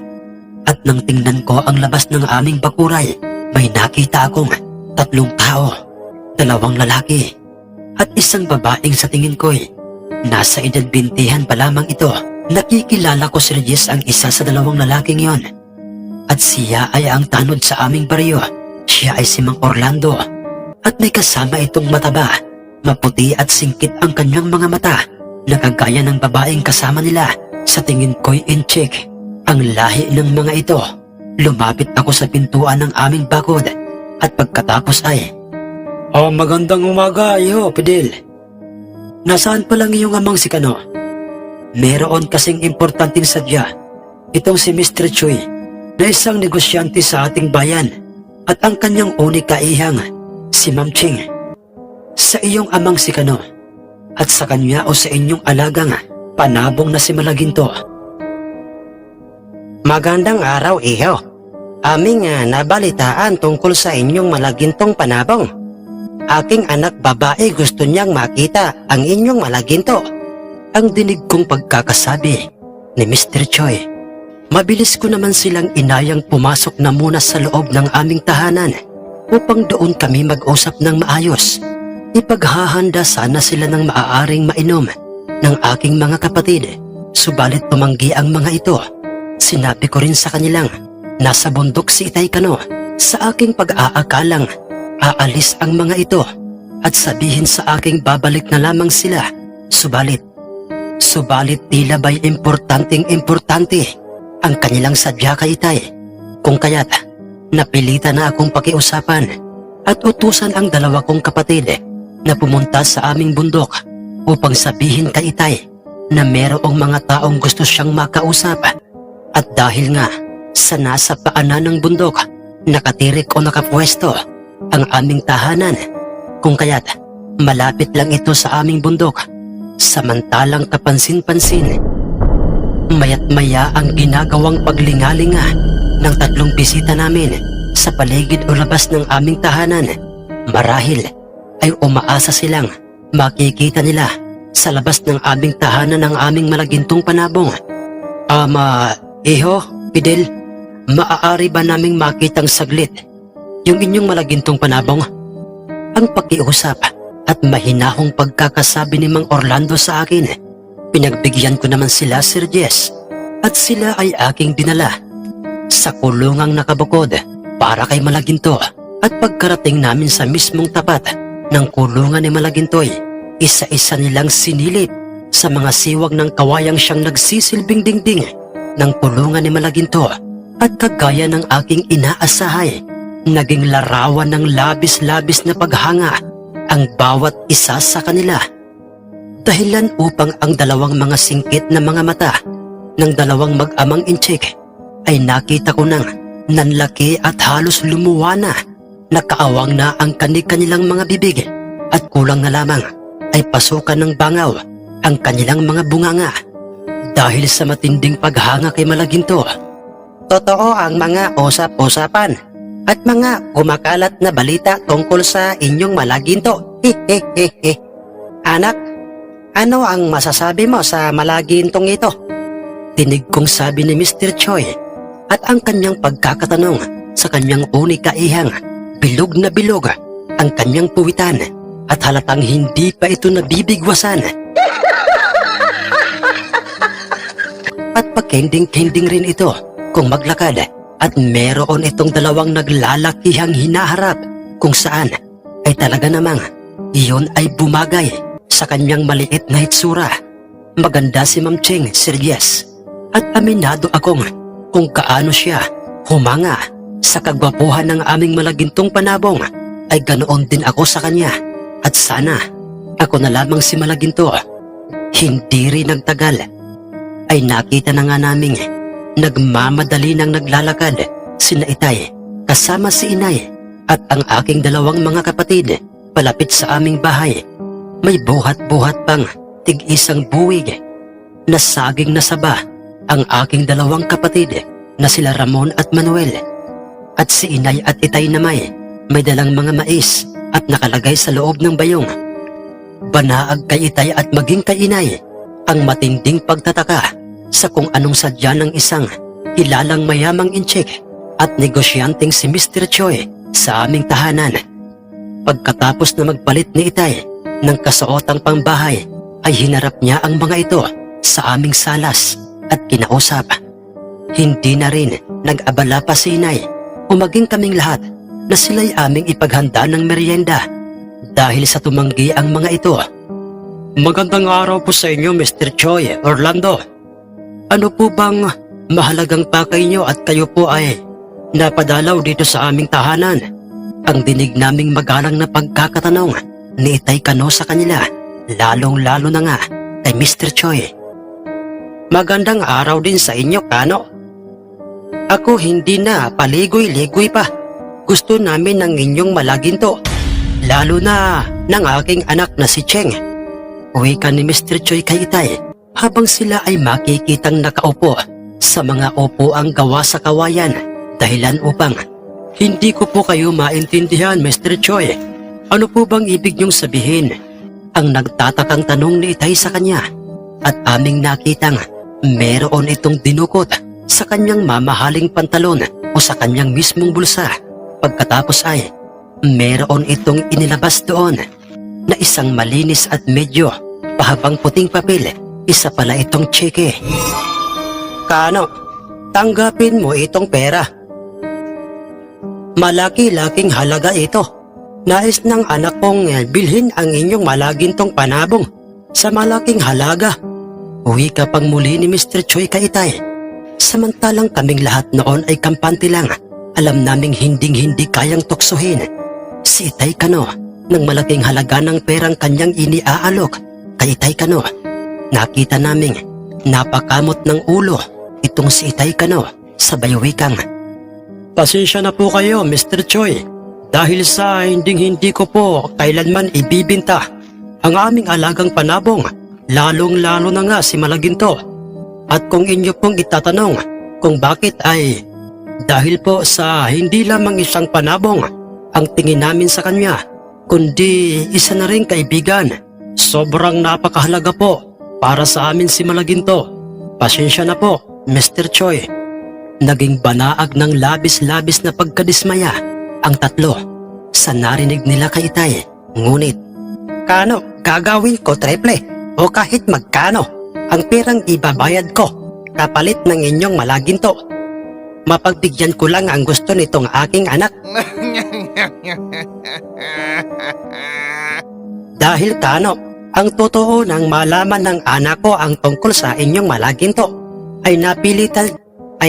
at nang tingnan ko ang labas ng aming bakuray, may nakita akong tatlong tao, 2 lalaki at isang babaeng sa tingin ko'y nasa edad 20 pa lamang ito. Nakikilala ko si Regis, ang isa sa 2 lalaking yon, at siya ay ang tanod sa aming baryo. Siya ay si Mang Orlando at may kasama itong mataba, maputi at singkit ang kanyang mga mata na kagaya ng babaeng kasama nila. Sa tingin ko'y inchik ang lahi ng mga ito. Lumapit ako sa pintuan ng aming bakod at pagkatapos ay, Magandang umaga, iho, Fidel. nasaan pa lang iyong amang si Kano? Meron kasing importanteng sadya. Itong si Mr. Choi na isang negosyante sa ating bayan at ang kanyang unika ihang, si Ma'am Ching. Sa iyong amang si Kano at sa kanya o sa inyong alagang panabong na si Malaginto. Magandang araw, iho. Aming nabalitaan tungkol sa inyong malagintong panabong. Aking anak babae gusto niyang makita ang inyong malaginto. Ang dinig kong pagkakasabi ni Mr. Choi. Mabilis ko naman silang inayang pumasok na muna sa loob ng aming tahanan upang doon kami mag-usap ng maayos. Ipaghahanda sana sila ng maaaring mainom ng aking mga kapatid. Subalit tumanggi ang mga ito. Sinabi ko rin sa kanilang nasa bundok si Itay Kano. Sa aking pag-aakalang aalis ang mga ito at sabihin sa aking babalik na lamang sila. Subalit tila ba'y importante ang kanilang sadya kay Itay. Kung kaya't napilitan na akong pakiusapan at utusan ang dalawa kong kapatid na pumunta sa aming bundok upang sabihin kay Itay na merong mga taong gusto siyang makausap. At dahil nga sa nasa paanan ng bundok, nakatirik o nakapwesto ang aming tahanan, kung kaya't malapit lang ito sa aming bundok. Samantalang kapansin-pansin, maya't maya ang ginagawang paglingalinga ng 3 bisita namin sa paligid o labas ng aming tahanan. Marahil ay umaasa silang makikita nila sa labas ng aming tahanan ang aming malagintong panabong. Iho, Fidel, maaari ba naming makitang saglit yung inyong malagintong panabong? Ang pakiusap at mahinahong pagkakasabi ni Mang Orlando sa akin. Pinagbigyan ko naman sila, Sir Jess, at sila ay aking dinala sa kulungang nakabukod para kay Malaginto. At pagkarating namin sa mismong tapat ng kulungan ni Malagintoy, isa-isa nilang sinilip sa mga siwag ng kawayang siyang nagsisilbing dingding ng kulungan ni Malaginto. At kagaya ng aking inaasahay, naging larawan ng labis-labis na paghanga ang bawat isa sa kanila. Dahilan upang ang dalawang mga singkit na mga mata ng dalawang mag-amang inchik ay nakita ko nang nanlaki at halos lumuwa na. Nakaawang na ang kanilang mga bibig at kulang na lamang ay pasukan ng bangaw ang kanilang mga bunganga dahil sa matinding paghanga kay Malaginto. Totoo ang mga usap-usapan at mga kumakalat na balita tungkol sa inyong malaginto. Anak, ano ang masasabi mo sa malagintong ito? Tinig kong sabi ni Mr. Choi at ang kanyang pagkakatanong sa kanyang unika ihang, bilog na bilog ang kanyang puwitan at halatang hindi pa ito nabibigwasan. At pakending-kending rin ito kung maglakad at meron itong dalawang naglalakihang hinaharap kung saan ay talaga namang iyon ay bumagay sa kanyang maliit na hitsura. Maganda si Ma'am Ching, Sir Yes, at aminado akong kung kaano siya humanga sa kagwapuhan ng aming malagintong panabong ay ganoon din ako sa kanya. At sana ako na lamang si Malaginto. Hindi rin nagtagal ay nakita na nga naming nagmamadali nang naglalakad sina Itay kasama si Inay at ang aking dalawang mga kapatid palapit sa aming bahay. May buhat-buhat pang tig-isang buwig na saging na saba ang aking dalawang kapatid na sila Ramon at Manuel. At si Inay at Itay na may dalang mga mais at nakalagay sa loob ng bayong. Banaag kay Itay at maging kay Inay ang matinding pagtataka sa kung anong sadya ng isang kilalang mayamang inchik at negosyanteng si Mr. Choi sa aming tahanan. Pagkatapos na magpalit ni Itay ng kasuotang pangbahay ay hinarap niya ang mga ito sa aming salas at kinausap. Hindi na rin nag-abala pa si Inay o maging kaming lahat na sila'y aming ipaghanda ng merienda dahil sa tumanggi ang mga ito. Magandang araw po sa inyo, Mr. Choi, Orlando. Ano po bang mahalagang pakay niyo at kayo po ay napadalaw dito sa aming tahanan. Ang dinig naming magalang na pagkakatanong ni Itay Kano sa kanila, lalong-lalo na nga kay Mr. Choi. Magandang araw din sa inyo, Kano. Ako hindi na paligoy-ligoy pa. Gusto namin ng inyong malaginto, lalo na ng aking anak na si Cheng. Uwi ka ni Mr. Choi kay Itay habang sila ay makikitang nakaupo sa mga upuang gawa sa kawayan, dahilan upang hindi ko po kayo maintindihan, Mr. Choi. Ano po bang ibig niyong sabihin? Ang nagtatakang tanong ni Itay sa kanya at aming nakitang meron itong dinukot sa kanyang mamahaling pantalon o sa kanyang mismong bulsa. Pagkatapos ay meron itong inilabas doon na isang malinis at medyo pahabang puting papel. Isa pala itong cheque. Kano, tanggapin mo itong pera. Malaki-laking halaga ito. Nais ng anak kong bilhin ang inyong malagintong panabong sa malaking halaga. Uwi ka pang muli ni Mr. Choi kay Itay. Samantalang kaming lahat noon ay kampante lang. Alam naming hinding-hindi kayang tuksohin si Itay Kano ng malaking halaga ng perang kanyang iniaalok kay Itay Kano. Nakita naming napakamot ng ulo itong si Itay Kano, sabay wikang, Pasensya na po kayo, Mr. Choi. Dahil sa hinding-hindi ko po kailanman ibibinta ang aming alagang panabong, lalong-lalo na nga si Malaginto. At kung inyo pong itatanong kung bakit ay dahil po sa hindi lamang isang panabong ang tingin namin sa kanya, kundi isa na rin kaibigan. Sobrang napakahalaga po para sa amin si Malaginto. Pasensya na po, Mr. Choi. naging banaag ng labis-labis na pagkadismaya ang tatlo sa narinig nila kay Itay. Ngunit, Kano, gagawin ko triple o kahit magkano ang perang ibabayad ko kapalit ng inyong malaginto. Mapagbigyan ko lang ang gusto nitong aking anak. Dahil Kano, ang totoo nang malaman ng anak ko ang tungkol sa inyong malaginto ay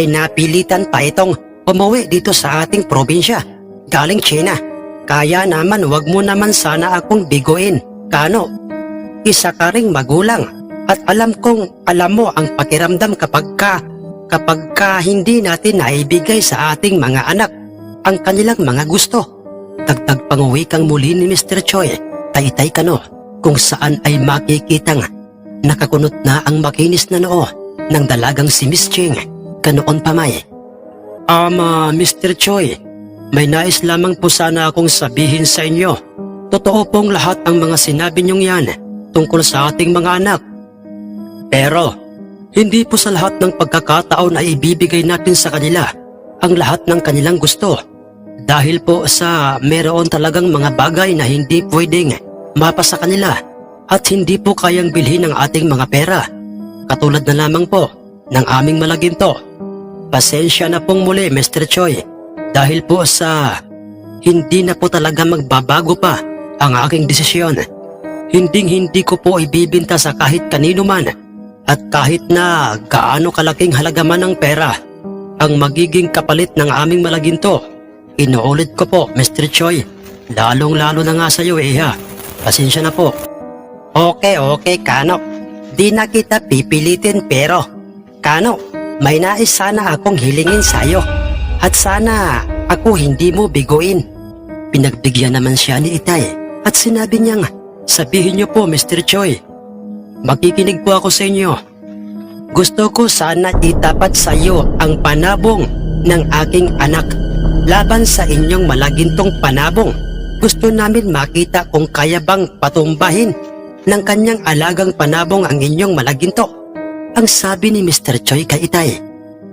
napilitan pa itong umuwi dito sa ating probinsya galing China. Kaya naman wag mo naman sana akong biguin, Kano. Isa ka ring magulang at alam kong alam mo ang pakiramdam kapag ka hindi natin naibigay sa ating mga anak ang kanilang mga gusto. dagdag panguwi kang muli ni Mr. Choi kay Itay Kano, kung saan ay makikitang nakakunot na ang makinis na noo ng dalagang si Miss Ching. Kanoon pa may, Mr. Choi, may nais lamang po sana akong sabihin sa inyo. Totoo pong lahat ang mga sinabi niyong yan tungkol sa ating mga anak. Pero, hindi po sa lahat ng pagkakataon ay ibibigay natin sa kanila ang lahat ng kanilang gusto. Dahil po sa meron talagang mga bagay na hindi pwedeng mapa sa kanila at hindi po kayang bilhin ng ating mga pera. Katulad na lamang po ng aming malaginto. Pasensya na pong muli, Mr. Choi, dahil po sa hindi na po talaga magbabago pa ang aking desisyon. Hinding-hindi ko po ibibinta sa kahit kanino man at kahit na gaano kalaking halaga man ng pera ang magiging kapalit ng aming malaginto. Inuulit ko po, Mr. Choi, lalong-lalo na nga sa iyo, Iha. Pasensya na po. Okay, Kano. Di na kita pipilitin pero, Kano, may nais sana akong hilingin sa iyo at sana ako hindi mo biguin. Pinagbigyan naman siya ni Itay at sinabi niyang, Sabihin niyo po, Mr. Choi. Makikinig po ako sa inyo. Gusto ko sana itapat sa iyo ang panabong ng aking anak laban sa inyong malagintong panabong. Gusto namin makita kung kaya bang patumbahin ng kanyang alagang panabong ang inyong malaginto. ang sabi ni Mr. Choi kay Itay,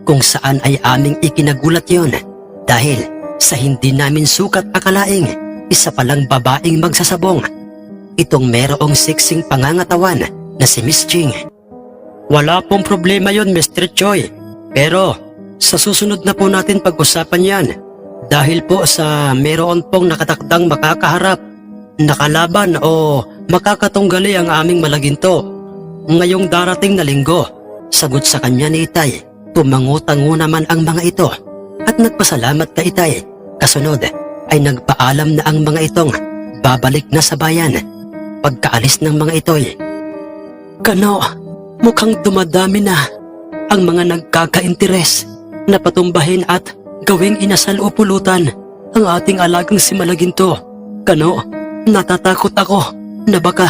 kung saan ay aming ikinagulat yon dahil sa hindi namin sukat akalaing isa palang babaeng magsasabong. Itong merong siksing pangangatawan na si Miss Ching. Wala pong problema yon, Mr. Choi. Pero sa susunod na po natin pag-usapan yan. Dahil po sa meron pong nakatakdang makakaharap, nakalaban o makakatunggali ang aming malaginto ngayong darating na linggo. Sagot sa kanya ni Itay, tumangutango naman ang mga ito at nagpasalamat kay Itay. Kasunod ay nagpaalam na ang mga itong babalik na sa bayan. Pagkaalis ng mga ito'y, "Kano, mukhang dumadami na ang mga nagkakainteres na patumbahin at gawing inasal o pulutan ang ating alagang si Malaginto. Kano, natatakot ako na baka..."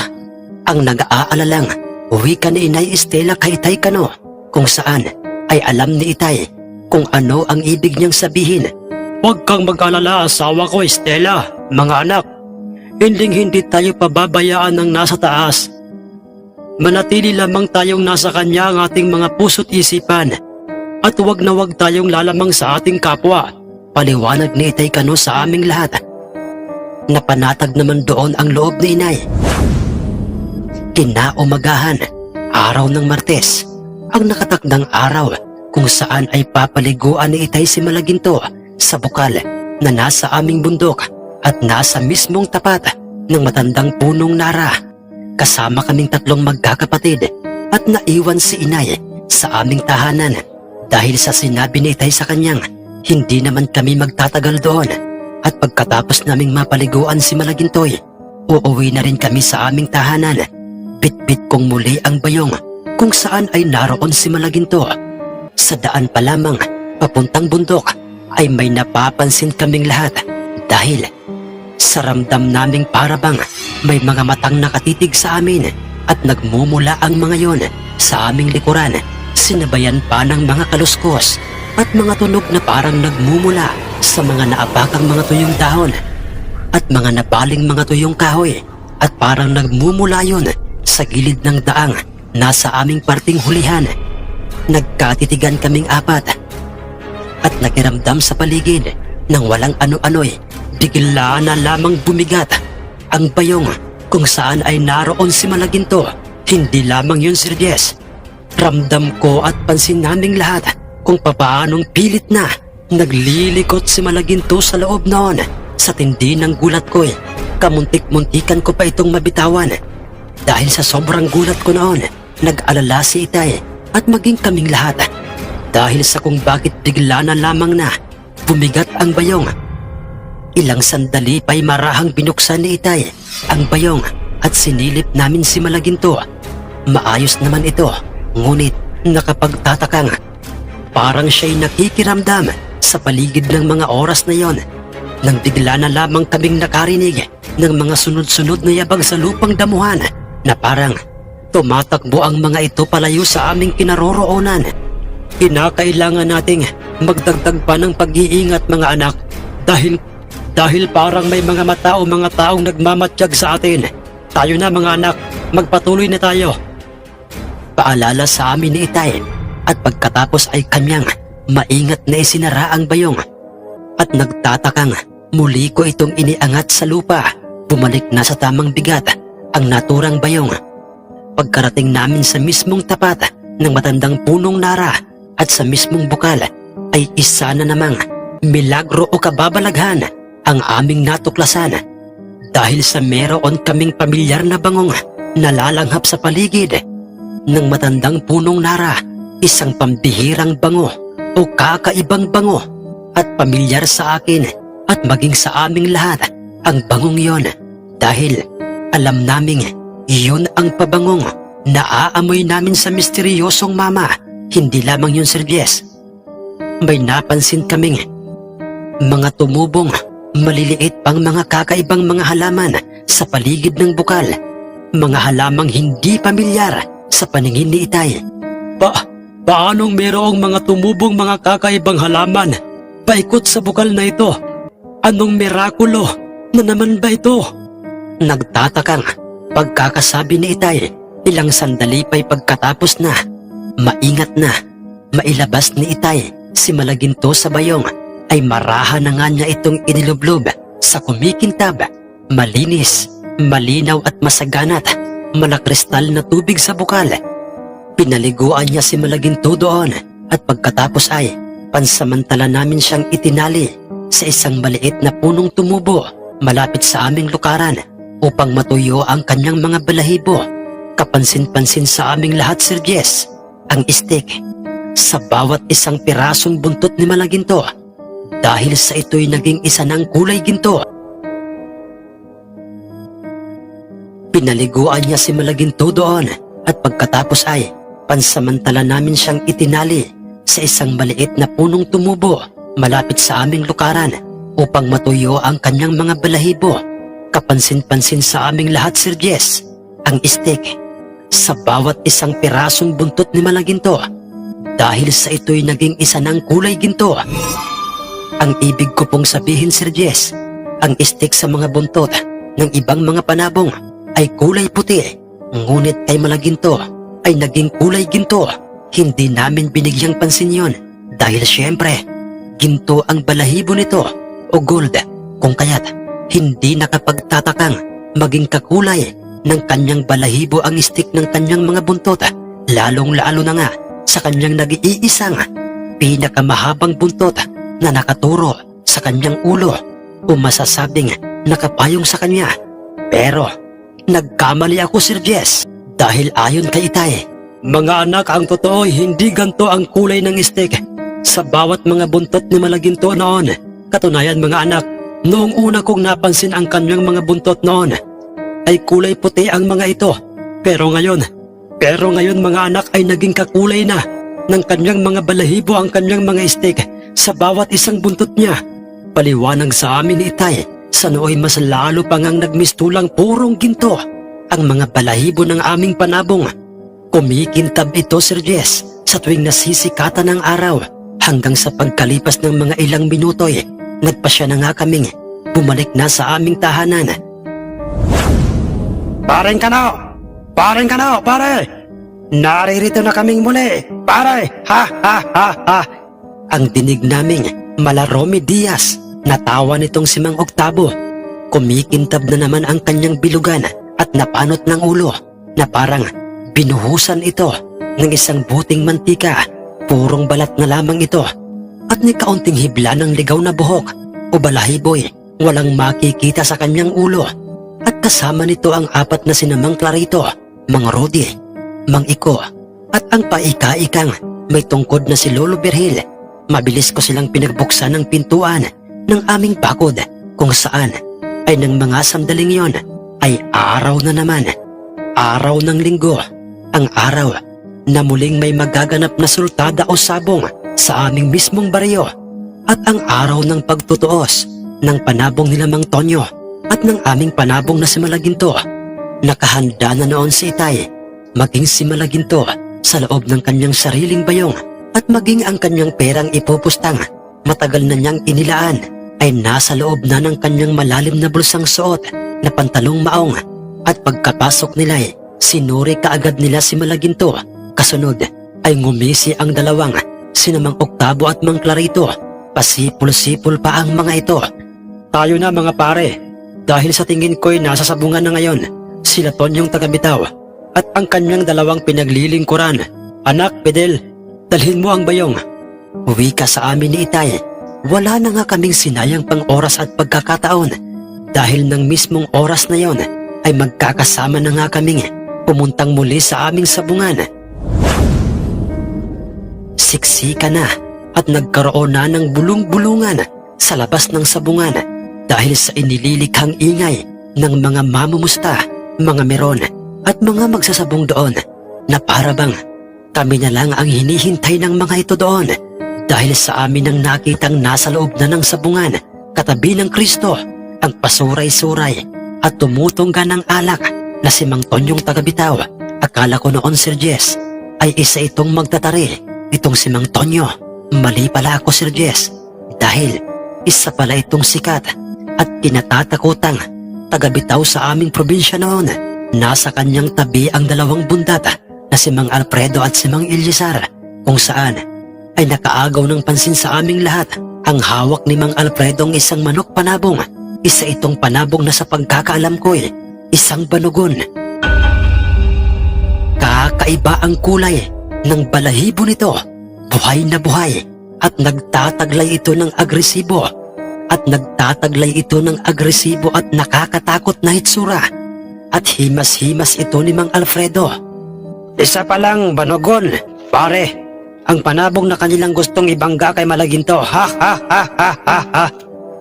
Ang nag-aalalang wika ni Inay Estela kay Itay Kano, kung saan ay alam ni Itay kung ano ang ibig niyang sabihin. Huwag kang mag-alala, asawa ko, Estela. Mga anak, hindi tayo pababayaan ng nasa taas. Manatili lamang tayong nasa kanya ang ating mga puso't isipan at huwag na huwag tayong lalamang sa ating kapwa. Paliwanag ni Itay Kano sa aming lahat. Napanatag naman doon ang loob ni Inay. Kinaumagahan, araw ng Martes, ang nakatakdang araw kung saan ay papaliguan ni Itay si Malaginto sa bukal na nasa aming bundok at nasa mismong tapat ng matandang punong nara. Kasama kaming tatlong magkakapatid at naiwan si Inay sa aming tahanan dahil sa sinabi ni Itay sa kanyang hindi naman kami magtatagal doon, at pagkatapos naming mapaliguan si Malagintoy, uuwi na rin kami sa aming tahanan. Bitbit kong muli ang bayong kung saan ay naroon si Malaginto. Sa daan pa lamang papuntang bundok ay may napapansin kaming lahat dahil sa ramdam naming parabang may mga matang nakatitig sa amin at nagmumula ang mga yon sa aming likuran, sinabayan pa ng mga kaluskos at mga tunog na parang nagmumula sa mga naapakang mga tuyong dahon at mga nabaling mga tuyong kahoy, at parang nagmumula yon sa gilid ng daang nasa aming parting hulihan. Nagkatitigan kaming apat at nakiramdam sa paligid ng walang ano-ano'y bigla na lamang bumigat ang bayong kung saan ay naroon si Malaginto. Hindi lamang yun, Sir Jess. Ramdam ko at pansin naming lahat kung papaanong pilit na naglilikot si Malaginto sa loob noon. Sa tindi ng gulat ko'y kamuntik-muntikan ko pa itong mabitawan. Dahil sa sobrang gulat ko noon, nag-alala si Itay at maging kaming lahat. Dahil sa kung bakit bigla na lamang na bumigat ang bayong. Ilang sandali pa'y marahang binuksan ni Itay ang bayong at sinilip namin si Malaginto. Maayos naman ito, ngunit nakapagtatakang parang siya'y nakikiramdam sa paligid ng mga oras na yon, nang bigla na lamang kaming nakarinig ng mga sunod-sunod na yabag sa lupang damuhan na parang tumatakbo ang mga ito palayo sa aming kinaroroonan. Kinakailangan nating magdagdag pa ng pag-iingat, mga anak, dahil parang may mga mata o mga taong nagmamatsyag sa atin. Tayo na, mga anak, magpatuloy na tayo. Paalala sa amin ni Itay, at pagkatapos ay kanyang maingat na isinara ang bayong. At nagtatakang muli ko itong iniangat sa lupa. Bumalik na sa tamang bigat ang naturang bayong. Pagkarating namin sa mismong tapat ng matandang punong nara at sa mismong bukal, ay isa na namang milagro o kababalaghan ang aming natuklasan. Dahil sa meron kaming pamilyar na bangong nalalanghap sa paligid ng matandang punong nara, isang pambihirang bango o kakaibang bango at pamilyar sa akin at maging sa aming lahat ang bangong yon, dahil alam naming iyon ang pabangong na aamoy namin sa misteryosong mama. Hindi lamang yun, Sir Jess. May napansin kaming mga tumubong maliliit pang mga kakaibang mga halaman sa paligid ng bukal. Mga halamang hindi pamilyar sa paningin ni Itay. Paanong merong mga tumubong mga kakaibang halaman paikot sa bukal na ito? Anong mirakulo na naman ba ito? Nagtatakang pagkakasabi ni Itay. Ilang sandali pa'y pagkatapos na maingat na mailabas ni Itay si Malaginto sa bayong, ay marahan na nga niya itong inilublob sa kumikintab, malinis, malinaw at masaganat, malakristal na tubig sa bukal. Pinaliguan niya si Malaginto doon, at pagkatapos ay pansamantala namin siyang itinali sa isang maliit na punong tumubo malapit sa aming lukaran upang matuyo ang kanyang mga balahibo. Kapansin-pansin sa aming lahat, Sir Jess, ang stick sa bawat isang pirasong buntot ni Malaginto. dahil sa ito'y naging isa ng kulay ginto. Pinaliguan niya si Malaginto doon at pagkatapos ay pansamantala namin siyang itinali sa isang maliit na punong tumubo malapit sa aming lukaran upang matuyo ang kanyang mga balahibo. Kapansin-pansin sa aming lahat, Sir Jess, ang stick sa bawat isang pirasong buntot ni Malaginto dahil sa ito'y naging isa ng kulay ginto. Ang ibig ko pong sabihin, Sir Jess, ang stick sa mga buntot ng ibang mga panabong ay kulay puti, ngunit kay Malaginto ay naging kulay ginto. Hindi namin binigyang pansin yon dahil syempre, ginto ang balahibo nito o gold, kung kaya't hindi nakapagtatakang maging kakulay ng kanyang balahibo ang stick ng kanyang mga buntot, lalong-lalo na nga sa kanyang nag-iisang pinakamahabang buntot na nakaturo sa kanyang ulo o masasabing nakapayong sa kanya. Pero nagkamali ako, Sir Jess, dahil ayon kay Itay, mga anak, ang totoo hindi ganto ang kulay ng stick sa bawat mga buntot ni Malaginto noon. Katunayan, mga anak, noong una kong napansin ang kanyang mga buntot noon ay kulay puti ang mga ito. Pero ngayon mga anak, ay naging kakulay na ng kanyang mga balahibo ang kanyang mga stick sa bawat isang buntot niya. Paliwanag sa amin ni Itay, sa nooy mas lalo pang ang nagmistulang purong ginto ang mga balahibo ng aming panabong. Kumikintab ito, Sir Jess, sa tuwing nasisikatan ng araw hanggang sa pagkalipas ng mga ilang minuto nagpasya na nga kaming bumalik na sa aming tahanan. Pareng Kano! Pareng Kano, pare! Naririto na kaming muli, pare! Ha ha ha ha! Ang dinig naming Malaromi Diaz, natawa nitong si Mang Octavo. Kumikintab na naman ang kanyang bilugan at napanot ng ulo na parang binuhusan ito ng isang buting mantika. Purong balat na lamang ito at ni kaunting hibla ng ligaw na buhok o balahiboy, walang makikita sa kanyang ulo. At kasama nito ang apat na sinamang Clarito, Mang Rudy, Mang Iko at ang paika-ikang may tungkod na si Lolo Berhil. Mabilis ko silang pinagbuksan ng pintuan ng aming bakod kung saan ay ng mga sandaling yon ay araw na naman. Araw ng linggo, ang araw na muling may magaganap na sultada o sabong sa aming mismong baryo at ang araw ng pagtutuos ng panabong ni Mang Tonyo at ng aming panabong na si Malaginto. Nakahanda na noon si Itay, maging si Malaginto sa loob ng kanyang sariling bayong at maging ang kanyang perang ipupustang matagal na niyang inilaan ay nasa loob na ng kanyang malalim na bulsang suot na pantalong maong. At pagkapasok nila sinuri kaagad nila si Malaginto. Kasunod ay ngumisi ang dalawang sina Mang Octavo at Mang Clarito. Pasipol-sipol pa ang mga ito. Tayo na, mga pare, dahil sa tingin ko'y nasa sabungan na ngayon sila Tonyong Tagabitaw at ang kanyang dalawang pinaglilingkuran. Anak, Fidel, dalhin mo ang bayong. Uwi ka sa amin ni Itay. Wala na nga kaming sinayang pang oras at pagkakataon dahil ng mismong oras na yon ay magkakasama na nga kaming pumuntang muli sa aming sabungan. Siksika na at nagkaroon na ng bulong-bulungan sa labas ng sabungan dahil sa inililikhang ingay ng mga mamumusta, mga meron at mga magsasabong doon na para bang kami na lang ang hinihintay ng mga ito doon dahil sa amin ang nakitang nasa loob na ng sabungan katabi ng Kristo ang pasuray-suray at tumutungga ng alak na si Mang Tonyong Tagabitaw. Akala ko noon, Sir Jess, ay isa itong magtatari, itong si Mang Tonyo. Mali pala ako, Sir Jess, dahil isa pala itong sikat at kinatatakutang tagabitaw sa aming probinsya noon. Nasa kanyang tabi ang dalawang bundat na si Mang Alfredo at si Mang Eliazar, kung saan ay nakaagaw ng pansin sa aming lahat ang hawak ni Mang Alfredo ang isang manok panabong. Isa itong panabong na sa pagkakaalam ko'y isang banugon. Kakaiba ang kulay ng balahibo nito, buhay na buhay at nagtataglay ito ng agresibo at nakakatakot na hitsura at himas-himas ito ni Mang Alfredo. Isa palang banugon, pare. ang panabong na kanilang gustong ibangga kay Malaginto. Ha ha ha ha ha ha.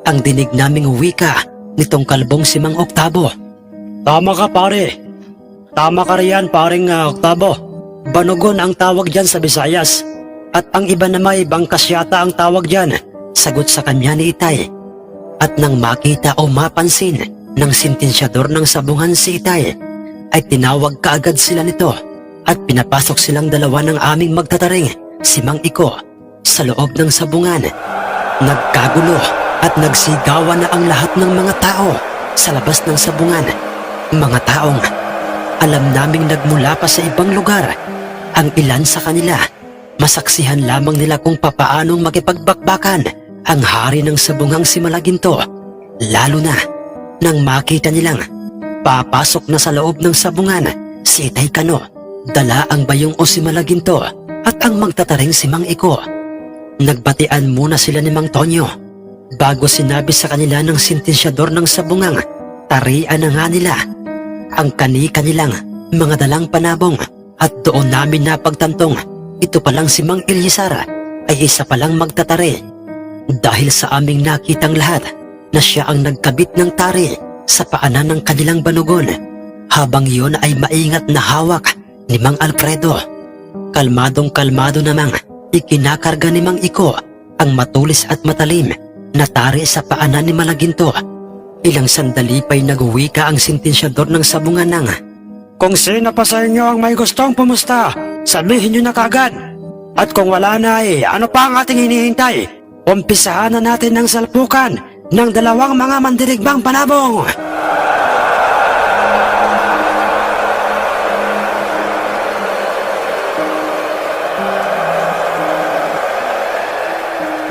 Ang dinig naming wika nitong kalbong si Mang Oktabo. Tama ka pare. Tama ka riyan paring Oktabo. Banugon ang tawag dyan sa Visayas. At ang iba naman bangkas yata ang tawag dyan. Sagot sa kanya ni Itay. At nang makita o mapansin ng sentensyador ng sabungan si Itay, ay tinawag kaagad sila nito at pinapasok silang dalawa ng aming magtataring, si Mang Iko, sa loob ng sabungan. Nagkagulo at nagsigawan na ang lahat ng mga tao sa labas ng sabungan. Mga taong alam naming nagmula pa sa ibang lugar. Ang ilan sa kanila, masaksihan lamang nila kung papaanong makipagbakbakan ang hari ng sabungang si Malaginto, lalo na nang makita nilang papasok na sa loob ng sabungan si Itay Kano, dala ang bayong o si Malaginto at ang magtataring si Mang Iko. Nagbatian muna sila ni Mang Tonyo bago sinabi sa kanila ng sentensyador ng sabungang tarian na nga nila ang kani-kanilang mga dalang panabong at doon namin napagtantong ito palang si Mang Ilyasara ay isa palang magtatari. Dahil sa aming nakitang lahat na siya ang nagkabit ng tari sa paanan ng kanilang banugon, habang iyon ay maingat na hawak ni Mang Alfredo. Kalmadong kalmado namang ikinakarga ni Mang Iko ang matulis at matalim na tari sa paanan ni Malaginto. Ilang sandali pa'y nagwika ang sentensyador ng sabungan ng, Kung sino pa sa inyo ang may gustong pumusta, sabihin nyo na kaagad. At kung wala na ano pa ang ating hinihintay? Umpisahan na natin ang salpukan ng dalawang mga mandirigbang panabong.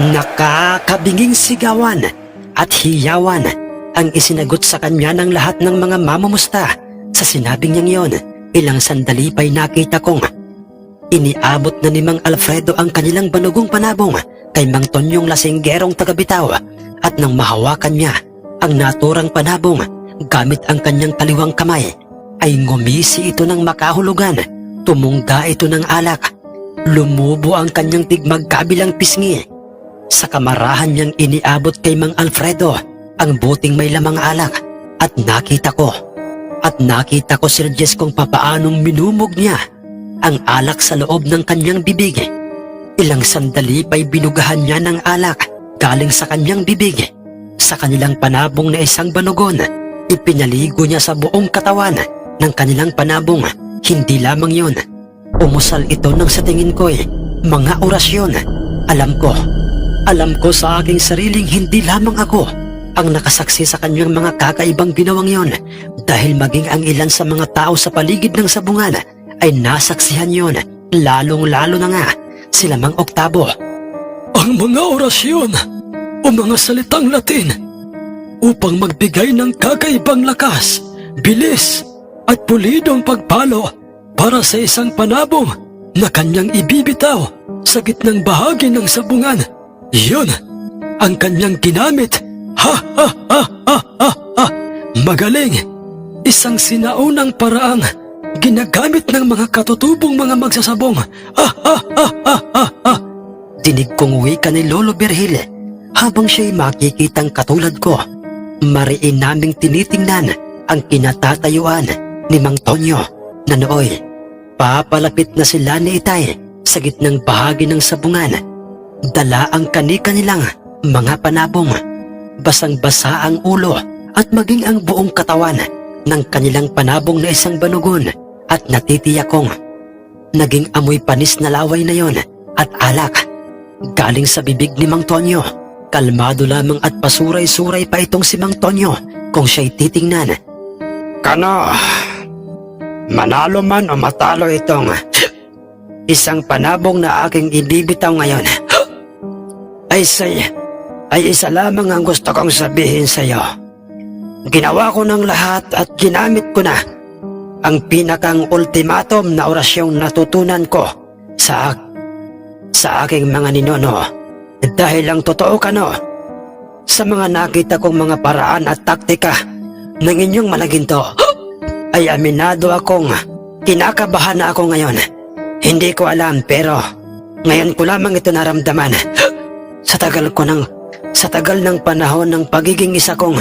Nakakabinging sigawan at hiyawan ang isinagot sa kanya ng lahat ng mga mamumusta. Sa sinabing niyang yon, ilang sandali pa'y nakita kong iniabot na ni Mang Alfredo ang kanilang banugong panabong kay Mang Tonyong lasinggerong tagabitaw, at nang mahawakan niya ang naturang panabong gamit ang kanyang kaliwang kamay, ay ngumisi ito ng makahulugan, tumungga ito ng alak, lumubo ang kanyang tigmagkabilang pisngi. Sa kamarahan niyang iniabot kay Mang Alfredo ang buting may lamang alak, at nakita ko Sir Jess kung papaanong minumog niya ang alak sa loob ng kanyang bibig. Ilang sandali pa'y binugahan niya ng alak galing sa kanyang bibig sa kanilang panabong na isang banugon. Ipinaligo niya sa buong katawan ng kanilang panabong. Hindi lamang yon, umusal ito ng sa tingin ko'y mga orasyon. Alam ko sa aking sariling hindi lamang ako ang nakasaksi sa kanyang mga kakaibang ginawang yon, dahil maging ang ilan sa mga tao sa paligid ng sabungan ay nasaksihan yon, lalong-lalo na nga sila Mang Oktabo. Ang mga orasyon o mga salitang Latin upang magbigay ng kakaibang lakas, bilis at pulidong pagpalo para sa isang panabong na kanyang ibibitaw sa gitnang bahagi ng sabungan. Iyon ang kanyang ginamit. Ha ha ha ha ha ha. Magaling. Isang sinaunang paraang ginagamit ng mga katutubong mga magsasabong. Ha ha ha ha ha ha. Dinig kong wika ni Lolo Berhil habang siya'y makikitang katulad ko. Mariin naming tinitingnan ang kinatatayuan ni Mang Tonyo na nooy papalapit na sila ni Itay sa gitnang bahagi ng sabungan. Dala ang kani-kanilang mga panabong. Basang-basa ang ulo at maging ang buong katawan ng kanilang panabong na isang banugon, at natitiyak kong naging amoy panis na laway na yon at alak galing sa bibig ni Mang Tonyo. Kalmado lamang at pasuray-suray pa itong si Mang Tonyo kung siya'y titingnan. Kano, manalo man o matalo itong isang panabong na aking ibibitaw ngayon, ay isa lamang ang gusto kong sabihin sa iyo. Ginawa ko ng lahat at ginamit ko na ang pinakang ultimatum na orasyong natutunan ko sa aking mga ninono. Dahil ang totoo Kano, sa mga nakita kong mga paraan at taktika ng inyong Malaginto, ay aminado akong kinakabahan na ako ngayon. Hindi ko alam pero Ngayon ko lamang ito naramdaman. Sa tagal ng panahon ng pagiging isa kong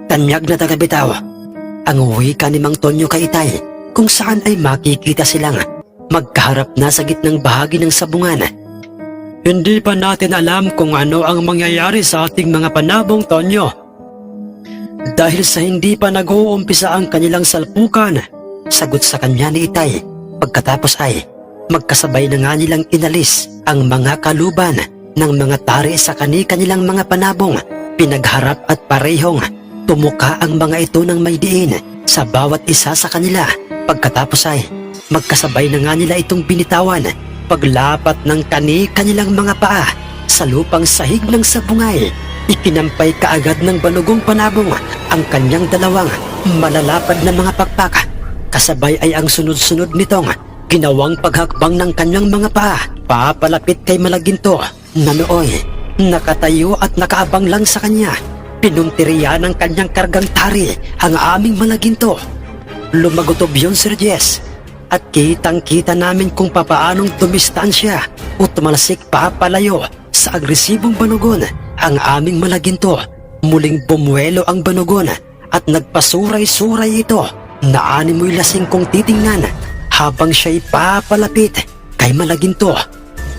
tanyag na taga-bitaw. Ang wika ni Mang Tonyo kay Itay, kung saan ay makikita silang magkaharap na sa gitnang bahagi ng sabungan. Hindi pa natin alam kung ano ang mangyayari sa ating mga panabong, Tonyo. Dahil sa hindi pa nag-uumpisa ang kanilang salpukan, sagot sa kanya ni Itay. Pagkatapos ay magkasabay na nga nilang inalis ang mga kaluban ng mga tari sa kani-kanilang mga panabong. Pinagharap at parehong tumuka ang mga ito ng may diin sa bawat isa sa kanila. Pagkatapos ay magkasabay na nga nila itong binitawan. Paglapat ng kani-kanilang mga paa sa lupang sahig ng sabungay, ikinampay kaagad ng balugong panabong ang kanyang dalawang malalapad na mga pakpak. Kasabay ay ang sunod-sunod nitong ginawang paghakbang ng kanyang mga paa papalapit kay Malaginto na nooy nakatayo at nakaabang lang sa kanya. Pinuntiriya ng kanyang kargang tari ang aming Malaginto. Lumagotob yun, Sir Jess, at kitang-kita namin kung papaanong dumistansya o tumalsik papalayo sa agresibong banugon ang aming Malaginto. Muling bumuelo ang banugon at nagpasuray-suray ito na animoy lasing kong titingnan habang siya'y papalapit kay Malaginto.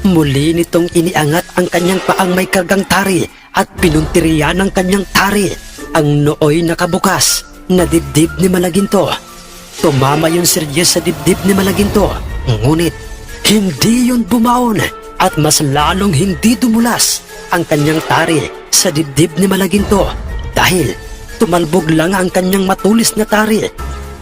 Muli nitong iniangat ang kanyang paang may kargang tari at pinuntiriya ng kanyang tari ang nooy nakabukas na dibdib ni Malaginto. Tumama yun, Sir Jess, sa dibdib ni Malaginto. Ngunit hindi yun bumaon at mas lalong hindi dumulas ang kanyang tari sa dibdib ni Malaginto dahil tumalbog lang ang kanyang matulis na tari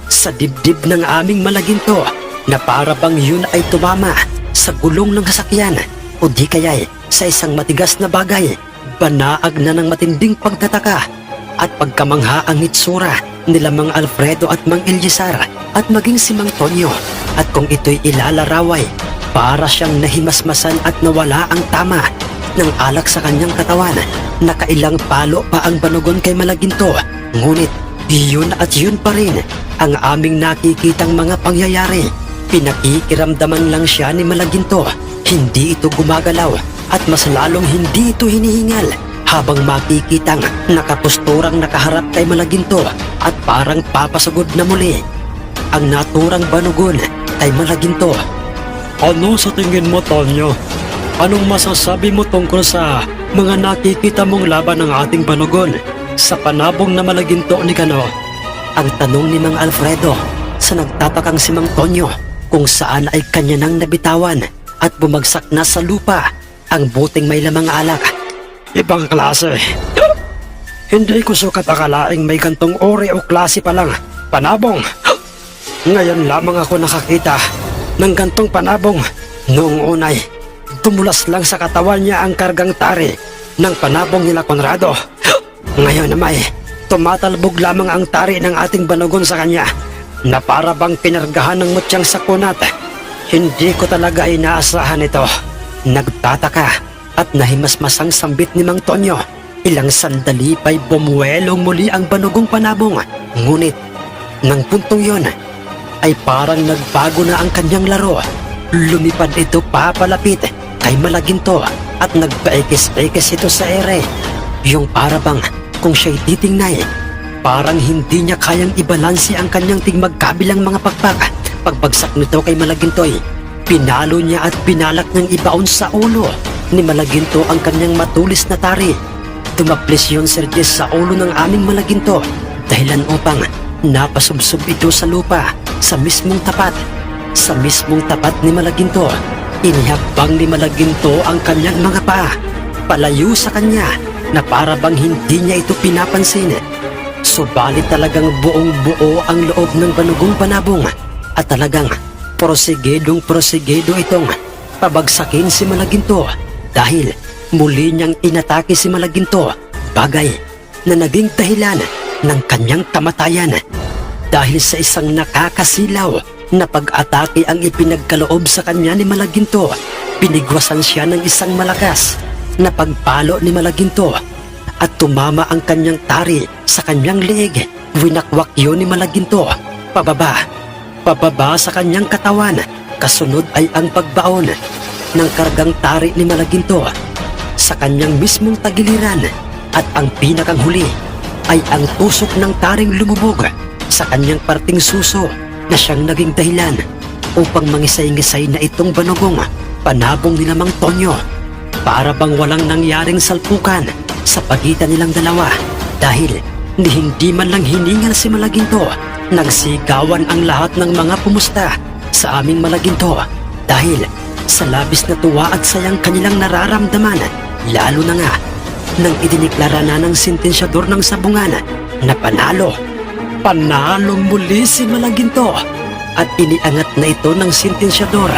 sa dibdib ng aming Malaginto na para bang yun ay tumama sa gulong ng sasakyan o di kaya'y sa isang matigas na bagay. Banaag na ng matinding pagtataka at pagkamangha ang itsura nila Mang Alfredo at Mang Eliezar at maging si Mang Tonyo. At kung ito'y ilalaraway, para siyang nahimasmasan at nawala ang tama ng alak sa kanyang katawan. Nakailang palo pa ang banugon kay Malaginto, ngunit yun at yun pa rin ang aming nakikitang mga pangyayari. Pinakikiramdaman lang siya ni Malaginto. Hindi ito gumagalaw at mas lalong hindi ito hinihingal habang makikitang nakapusturang nakaharap kay Malaginto at parang papasagod na muli ang naturang banugon kay Malaginto. Ano sa tingin mo, Tonyo? Anong masasabi mo tungkol sa mga nakikita mong laban ng ating banugon sa panabong na Malaginto ni Kano? Ang tanong ni Mang Alfredo sa nagtatakang si Mang Tonyo kung saan ay kanya nang nabitawan at bumagsak na sa lupa ang buting may lamang alak. Ibang klase. Hindi ko sukat akalaing may gantong uri o klase pa lang panabong. Ngayon lamang ako nakakita ng gantong panabong. Noong unay, tumulas lang sa katawan niya ang kargang tari ng panabong nila Conrado. Ngayon naman, tumatalbog lamang ang tari ng ating banugon sa kanya na para bang pinargahan ng mutyang sakunat. Hindi ko talaga inaasahan ito. Nagtataka at nahimasmasang sambit ni Mang Tonyo. Ilang sandali pa'y bumuelong muli ang banugong panabong. Ngunit, nang puntong yon, ay parang nagbago na ang kanyang laro. Lumipad ito papalapit kay Malaginto at nagpaikis-ikis ito sa ere. Yung para bang kung siya'y titingnay, parang hindi niya kayang ibalansi ang kanyang tigmagkabilang mga pakpak. Pagbagsak nito kay Malaginto'y pinalo niya at pinalak ng ibaon sa ulo ni Malaginto ang kanyang matulis na tari. Tumaplis yun, Sir Jess, sa ulo ng aming Malaginto dahilan upang napasubsob ito sa lupa sa mismong tapat. Sa mismong tapat ni Malaginto, inihakbang ni Malaginto ang kanyang mga paa palayo sa kanya na para bang hindi niya ito pinapansin. Subalit talagang buong-buo ang loob ng banugong panabong at talagang prosigedong itong pabagsakin si Malaginto dahil muli niyang inatake si Malaginto, bagay na naging dahilan ng kanyang kamatayan. Dahil sa isang nakakasilaw na pag-atake ang ipinagkaloob sa kanya ni Malaginto, pinigwasan siya ng isang malakas na pagpalo ni Malaginto at tumama ang kanyang tari sa kanyang leeg. Winakwak yun ni Malaginto pababa sa kanyang katawan. Kasunod ay ang pagbaon ng kargang tari ni Malaginto sa kanyang mismong tagiliran at ang pinakang huli ay ang tusok ng taring lumubog sa kanyang parting suso na siyang naging dahilan upang mangisay-ngisay na itong banogong panabong ni Mang Tonyo. Para bang walang nangyaring salpukan sa pagitan nilang dalawa dahil hindi man lang hiningal si Malaginto. Nagsigawan ang lahat ng mga pumusta sa aming Malaginto dahil sa labis na tuwa at sayang kanilang nararamdaman, lalo na nga nang idiniklara na ng sentensyador ng sabungan na panalong muli si Malaginto at iniangat na ito ng sentensyador.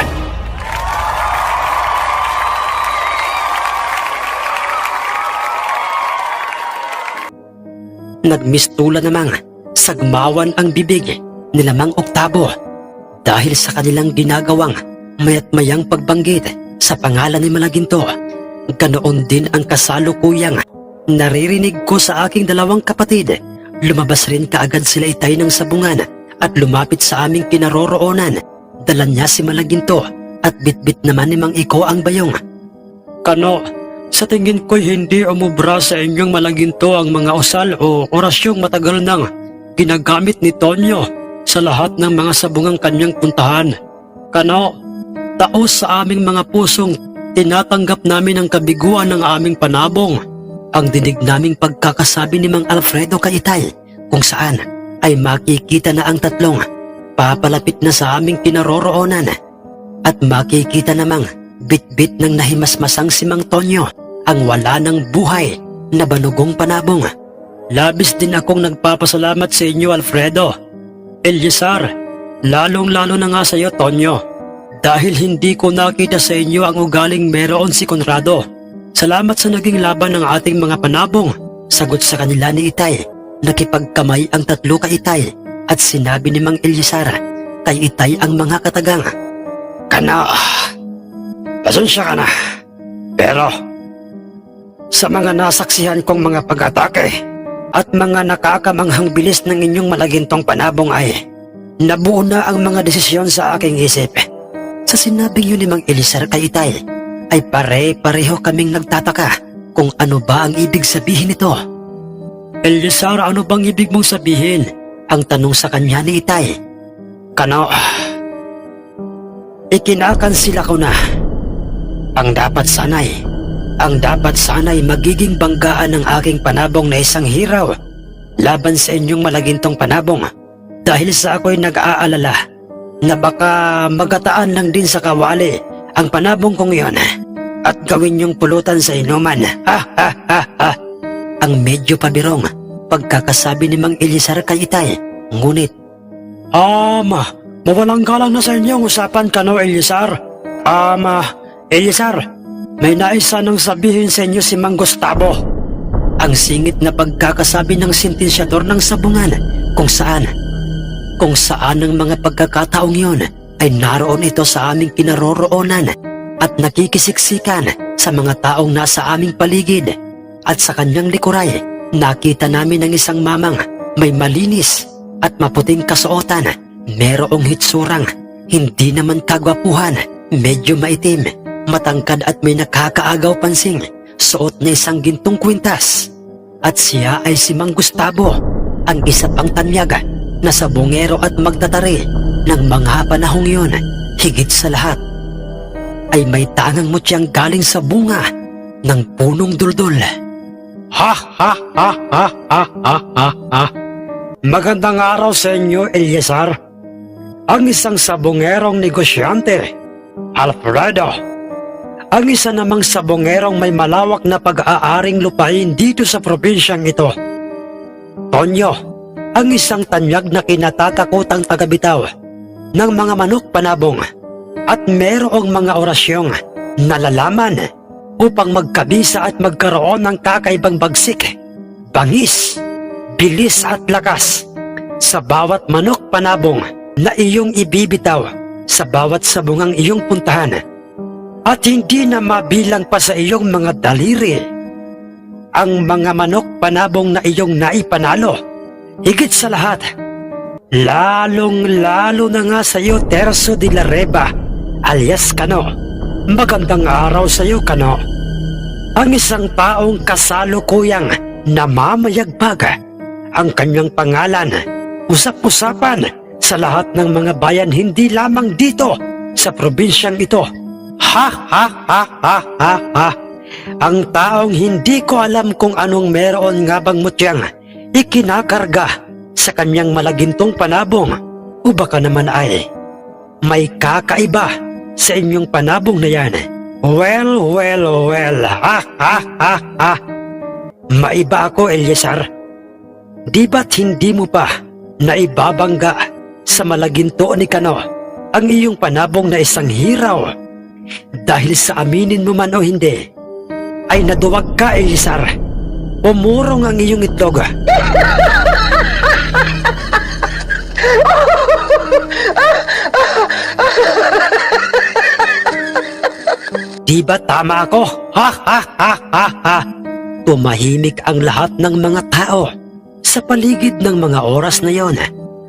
Nagmistula namang sagmawan ang bibig ni Mang Oktabo dahil sa kanilang ginagawang mayat mayang pagbanggit sa pangalan ni Malaginto. Ganoon din ang kasalukuyang naririnig ko sa aking dalawang kapatid. Lumabas rin kaagad sila Itay ng sabungan at lumapit sa aming kinaroroonan. Dala niya si Malaginto at bitbit naman ni Mang Iko ang bayong. Kano, sa tingin ko'y hindi umubra sa inyong Malaginto ang mga usal o orasyong matagal nang ginagamit ni Tonyo sa lahat ng mga sabungang kanyang puntahan. Kano, taos sa aming mga pusong tinatanggap namin ang kabiguan ng aming panabong. Ang dinig naming pagkakasabi ni Mang Alfredo kay Itay kung saan ay makikita na ang tatlong papalapit na sa aming kinaroroonan at makikita namang bitbit ng nahimasmasang si Mang Tonyo ang wala ng buhay na banugong panabong. Labis din akong nagpapasalamat sa inyo, Alfredo. Eliasar, lalong-lalo na nga sa iyo, Tonyo. Dahil hindi ko nakita sa inyo ang ugaling meron si Conrado. Salamat sa naging laban ng ating mga panabong. Sagot sa kanila ni Itay. Nakipagkamay ang tatlo kay Itay at sinabi ni Mang Eliasar kay Itay ang mga katagang. Kana, pasensya ka na. Pero, sa mga nasaksihan kong mga pag-atake at mga nakakamanghang bilis ng inyong Malagintong panabong ay nabuo na ang mga desisyon sa aking isip. Sa sinabing yun ni Mang Eliasar kay Itay, ay pare-pareho kaming nagtataka kung ano ba ang ibig sabihin nito. Eliasar, ano bang ibig mong sabihin? Ang tanong sa kanya ni Itay. Kano, ikinakansila ko na. Ang dapat sanay magiging banggaan ng aking panabong na isang hiraw laban sa inyong Malagintong panabong dahil sa ako'y nag-aalala na baka magataan lang din sa kawali ang panabong kong iyon at gawin yung pulutan sa inuman. Ang medyo pabirong pagkakasabi ni Mang Eliasar kay Itay. Ngunit, mawalang galang na sa inyong usapan, Kano, Eliasar. Eliasar, may nais sanang sabihin sa inyo si Mang Gustavo. Ang singit na pagkakasabi ng sentensyador ng sabungan kung saan ang mga pagkakataong yun ay naroon ito sa aming kinaroroonan at nakikisiksikan sa mga taong nasa aming paligid. At sa kanyang likuray, nakita namin ang isang mamang may malinis at maputing kasuotan. Merong hitsurang, hindi naman kagwapuhan, medyo maitim, matangkad at may nakakaagaw pansing. Suot niya isang gintong kwintas. At siya ay si Mang Gustavo, ang isa pang tanyag na sabongero at magtatari ng mga panahong yun. Higit sa lahat, ay may tangang mutyang galing sa bunga ng punong duldul. Magandang araw sa inyo, Eliasar. Ang isang sabongerong negosyante, Alfredo. Ang isa namang sabongerong may malawak na pag-aaring lupain dito sa probinsyang ito. Tonyo, ang isang tanyag na kinatatakutang tagabitaw ng mga manok panabong at merong mga orasyong nalalaman upang magkabisa at magkaroon ng kakaibang bagsik, bangis, bilis at lakas sa bawat manok panabong na iyong ibibitaw sa bawat sabungang iyong puntahan at hindi na mabilang pa sa iyong mga daliri ang mga manok panabong na iyong naipanalo. Higit sa lahat, lalong-lalo na nga sa iyo, Terso de la Reba alias Kano, Magandang araw sa iyo, Kano. Ang isang taong kasalukuyang namamayagpag ang kanyang pangalan, usap-usapan sa lahat ng mga bayan hindi lamang dito sa probinsyang ito. Ha ha ha ha ha ha. Ang taong hindi ko alam kung anong meron nga bang mutyang ikinakarga sa kanyang malagintong panabong o baka naman ay may kakaiba sa inyong panabong na yan. Well, ha ha ha ha. Maiba ako, Eliezar. Di ba't hindi mo pa naibabangga sa malaginto ni Kano ang iyong panabong na isang hiraw? Dahil sa aminin mo man o hindi, ay naduwag ka, Eliezar. Umurong ang iyong itlog. Di ba tama ako? Ha ha ha ha ha. Tumahimik ang lahat ng mga tao sa paligid ng mga oras na yon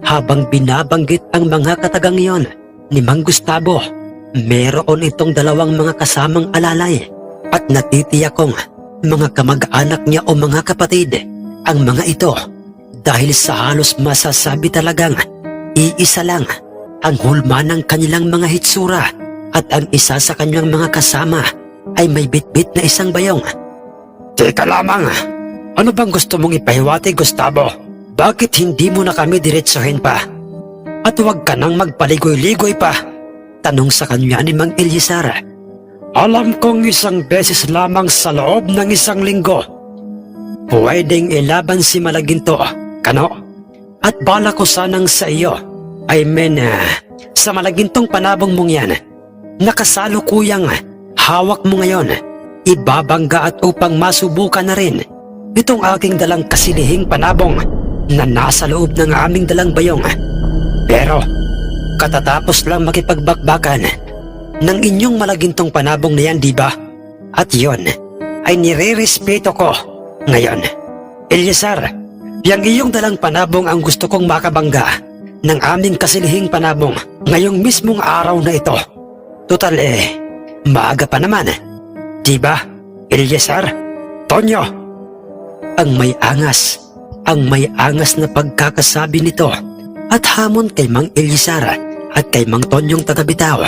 habang binabanggit ang mga katagang yon ni Mang Gustavo. Meron itong dalawang mga kasamang alalay at natitiyak kong mga kamag-anak niya o mga kapatid ang mga ito dahil sa halos masasabi talagang iisa lang ang hulma ng kanilang mga hitsura at ang isa sa kanyang mga kasama ay may bitbit na isang bayong. Teka lamang, ano bang gusto mong ipahiwati, Gustavo? Bakit hindi mo na kami diretsuhin pa? At huwag ka nang magpaligoy-ligoy pa, tanong sa kanya ni Mang Eliezar. Alam kong isang beses lamang sa loob ng isang linggo pwedeng ilaban si Malaginto, Kano? At bala ko sanang sa iyo, sa Malagintong panabong mong yan, nakasalukuyang hawak mo ngayon, ibabangga at upang masubukan na rin itong aking dalang kasilihing panabong na nasa loob ng aming dalang bayong. Pero katatapos lang makipagbakbakan ng inyong malagintong panabong na yan, di ba? At yon ay nire-respeto ko. Ngayon, Eliezar, yang iyong dalang panabong ang gusto kong makabangga ng aming kasilihing panabong ngayong mismong araw na ito. Total maaga pa naman. Di ba, Eliezar? Tonyo? Ang may angas na pagkakasabi nito at hamon kay Mang Eliezar at kay Mang Tonyong taga-Bitaw.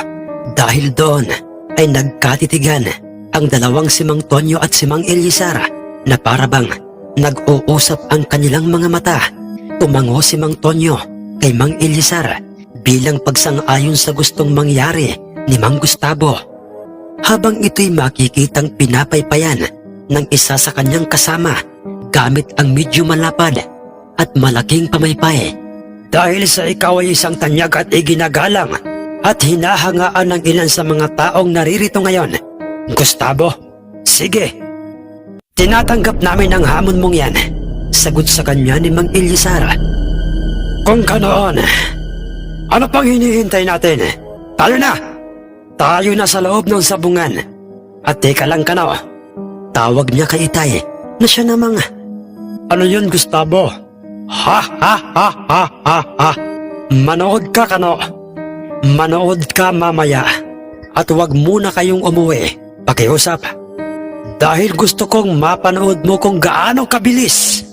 Dahil doon ay nagkatitigan ang dalawang si Mang Tonyo at si Mang Eliezar na parabang nag-uusap ang kanilang mga mata. Tumango si Mang Tonyo kay Mang Eliezar bilang pagsang-ayon sa gustong mangyari ni Mang Gustavo. Habang ito'y makikitang pinapaypayan ng isa sa kanyang kasama gamit ang medyo malapad at malaking pamaypay. Dahil sa ikaw ay isang tanyag at iginagalang at hinahangaan ng ilan sa mga taong naririto ngayon, Gustavo, sige, tinatanggap namin ang hamon mong yan, sagot sa kanya ni Mang Eliezar. Kung ganoon, ano pang hinihintay natin? Tayo na sa loob ng sabungan. At teka lang, Kano, tawag niya kay Itay na siya namang, ano yun, Gustavo? Ha ha ha ha ha ha. Manood ka, Kano. Manood ka mamaya. At huwag muna kayong umuwi. Pakiusap. Dahil gusto kong mapanood mo kung gaano kabilis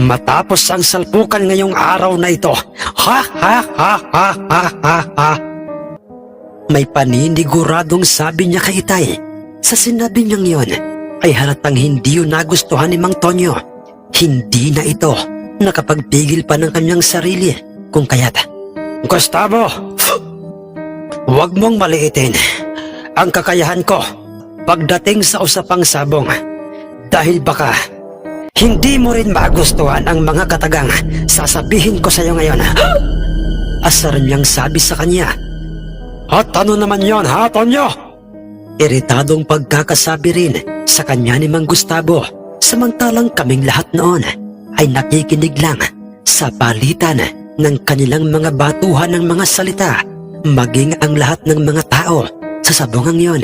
matapos ang salpukan ngayong araw na ito. Ha ha ha ha ha ha ha. May paniniguradong sabi niya kay Itay. Sa sinabi niyang yon ay halatang hindi yun nagustuhan ni Mang Tonyo. Hindi na ito nakapagpigil pa ng kanyang sarili kung kaya't, Gustavo, huwag mong maliitin ang kakayahan ko pagdating sa usapang sabong dahil baka hindi mo rin magustuhan ang mga katagang sasabihin ko sa iyo ngayon. Asar niyang sabi sa kanya. At ano naman yon, ha, Tonyo? Iritadong pagkakasabi rin sa kanya ni Mang Gustavo, samantalang kaming lahat noon ay nakikinig lang sa palitan ng kanilang mga batuhan ng mga salita, maging ang lahat ng mga tao sa sabungang yon.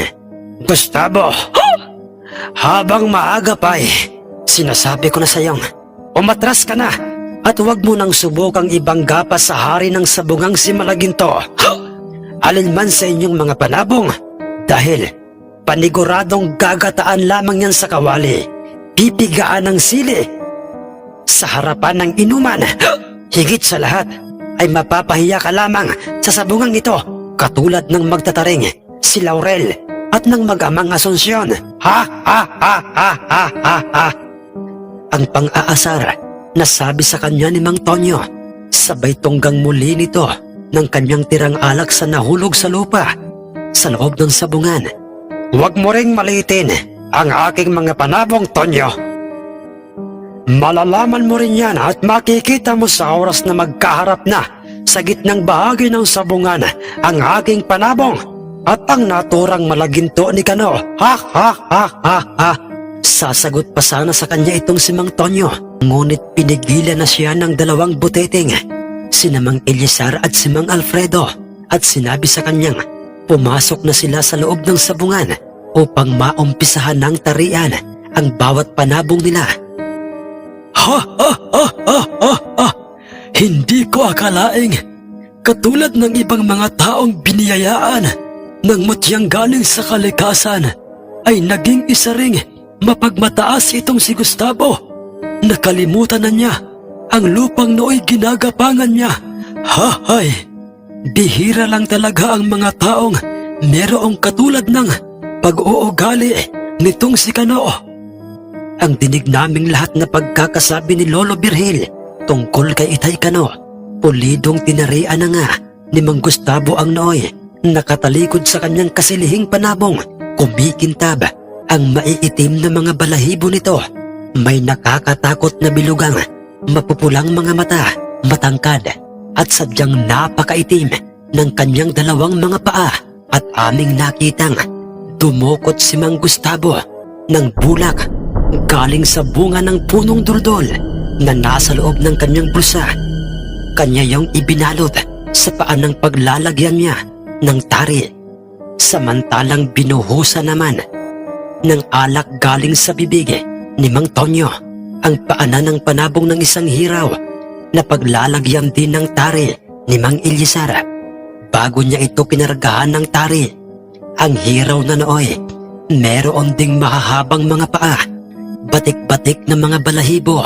Gustavo, habang maaga pa sinasabi ko na sa iyong, umatras ka na at huwag mo nang subukang ibangga pa sa hari ng sabungang si Malaginto. Alinman sa inyong mga panabong, Dahil paniguradong gagataan lamang yan sa kawali, pipigaan ng sili sa harapan ng inuman. Higit sa lahat ay mapapahiya ka lamang sa sabungang ito, katulad ng magtataring si Laurel at ng mag-amang Asunsyon. Ha ha ha ha ha ha ha. Ang pang-aasar na sabi sa kanya ni Mang Tonyo, sabay tunggang muli nito ng kanyang tirang alak sa nahulog sa lupa sa loob ng sabungan. Huwag mo ring maliitin ang aking mga panabong, Tonyo. Malalaman mo rin yan at makikita mo sa oras na magkaharap na sa gitnang bahagi ng sabungan ang aking panabong at ang naturang malaginto ni Kano. Ha ha ha ha ha. Sasagot pa sana sa kanya itong si Mang Tonyo, ngunit pinigilan na siya ng dalawang buteteng, si Mang Eliezar at si Mang Alfredo, at sinabi sa kanyang pumasok na sila sa loob ng sabungan upang maumpisahan ng tarian ang bawat panabong nila. Ha ha ha ha ha ha! Hindi ko akalaing katulad ng ibang mga taong biniyayaan ng mutyang galing sa kalikasan ay naging isa ring mapagmataas itong si Gustavo. Nakalimutan na niya ang lupang nooy ginagapangan niya. Hahay! Bihira lang talaga ang mga taong merong katulad ng pag-uugali nitong si Kano. Ang dinig naming lahat na pagkakasabi ni Lolo Birhil tungkol kay Itay Kano, pulidong tinarian na nga ni Mang Gustavo ang nooy, nakatalikod sa kanyang kasilihing panabong, kumikintab ang maiitim na mga balahibo nito. May nakakatakot na bilugang, mapupulang mga mata, matangkad, at sadyang napakaitim ng kanyang dalawang mga paa. At aming nakitang dumukot si Mang Gustavo ng bulak galing sa bunga ng punong durdol na nasa loob ng kanyang bulsa. Kanya yung ibinalot sa paan ng paglalagyan niya ng tari, samantalang binuhusan naman ng alak galing sa bibig ni Mang Tonyo ang paanan ng panabong ng isang hiraw na paglalagyan din ng tari ni Mang Eliezar. Bago niya ito kinargahan ng tari, ang hiraw na nooy meron ding mahahabang mga paa, batik-batik na mga balahibo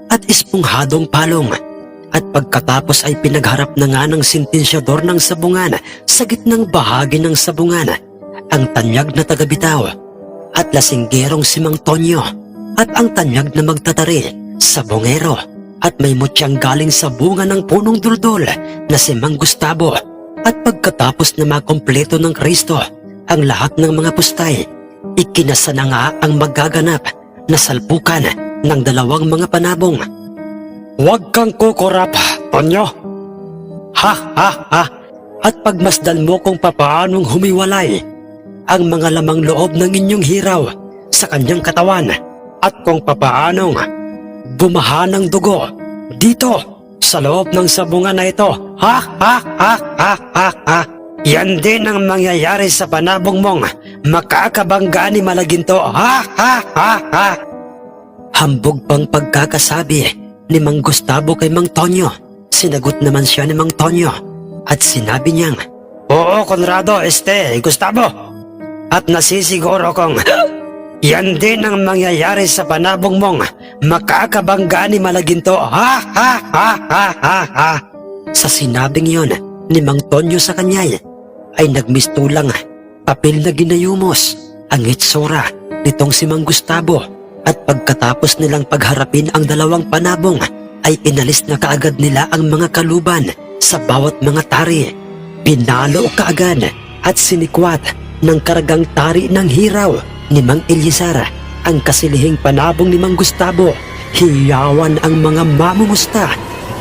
at esponghadong palong. At pagkatapos ay pinagharap na nga ng sentensyador ng sabungan sa gitnang bahagi ng sabungan ang tanyag na tagabitaw at lasinggerong si Mang Tonyo at ang tanyag na magtatari, sabongero, at may mutyang galing sa bunga ng punong duldol na si Mang Gustavo. At pagkatapos na makompleto ng Kristo ang lahat ng mga pustay, ikinasa na nga ang magaganap na salpukan ng dalawang mga panabong. Huwag kang kukurap, Tonyo. Ha ha ha. At pagmasdan mo kung papaanong humiwalay ang mga lamang loob ng inyong hiraw sa kanyang katawan at kung papaanong bumaha ng dugo dito sa loob ng sabungan na ito. Ha ha ha ha ha ha. Yan din ang mangyayari sa panabong mong makakabangga ni Malaginto. Ha ha ha ha. Hambog pang pagkakasabi ni Mang Gustavo kay Mang Tonyo. Sinagot naman siya ni Mang Tonyo at sinabi niyang, Oo, Conrado, Gustavo. At nasisiguro kong yan din ang mangyayari sa panabong mong makakabangga ni Malaginto. Ha ha ha ha ha ha. Sa sinabing yon ni Mang Tonyo sa kanya ay nagmistulang papel na ginayumos ang itsura nitong si Mang Gustavo. At pagkatapos nilang pagharapin ang dalawang panabong ay inalis na kaagad nila ang mga kaluban sa bawat mga tari. Pinalo kaagad at sinikwat ng karagang tari ng hiraw ni Mang Eliezar ang kasilihing panabong ni Mang Gustavo. Hiyawan ang mga mamumusta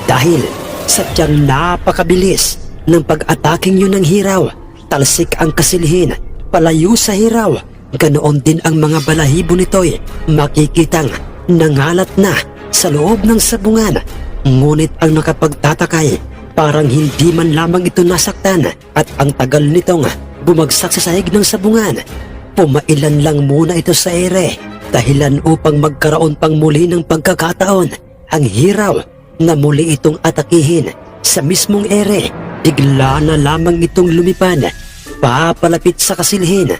dahil sadyang napakabilis ng pag-ataking yun ng hiraw. Talsik ang kasilihin palayo sa hiraw. Ganoon din ang mga balahibo nito'y makikitang nangalat na sa loob ng sabungan. Ngunit ang nakapagtatakay, parang hindi man lamang ito nasaktan at ang tagal nitong bumagsak sa sahig ng sabungan. Pumailan lang muna ito sa ere, dahilan upang magkaroon pang muli ng pagkakataon ang hiraw na muli itong atakihin sa mismong ere. Bigla na lamang itong lumipad papalapit sa kasilhin.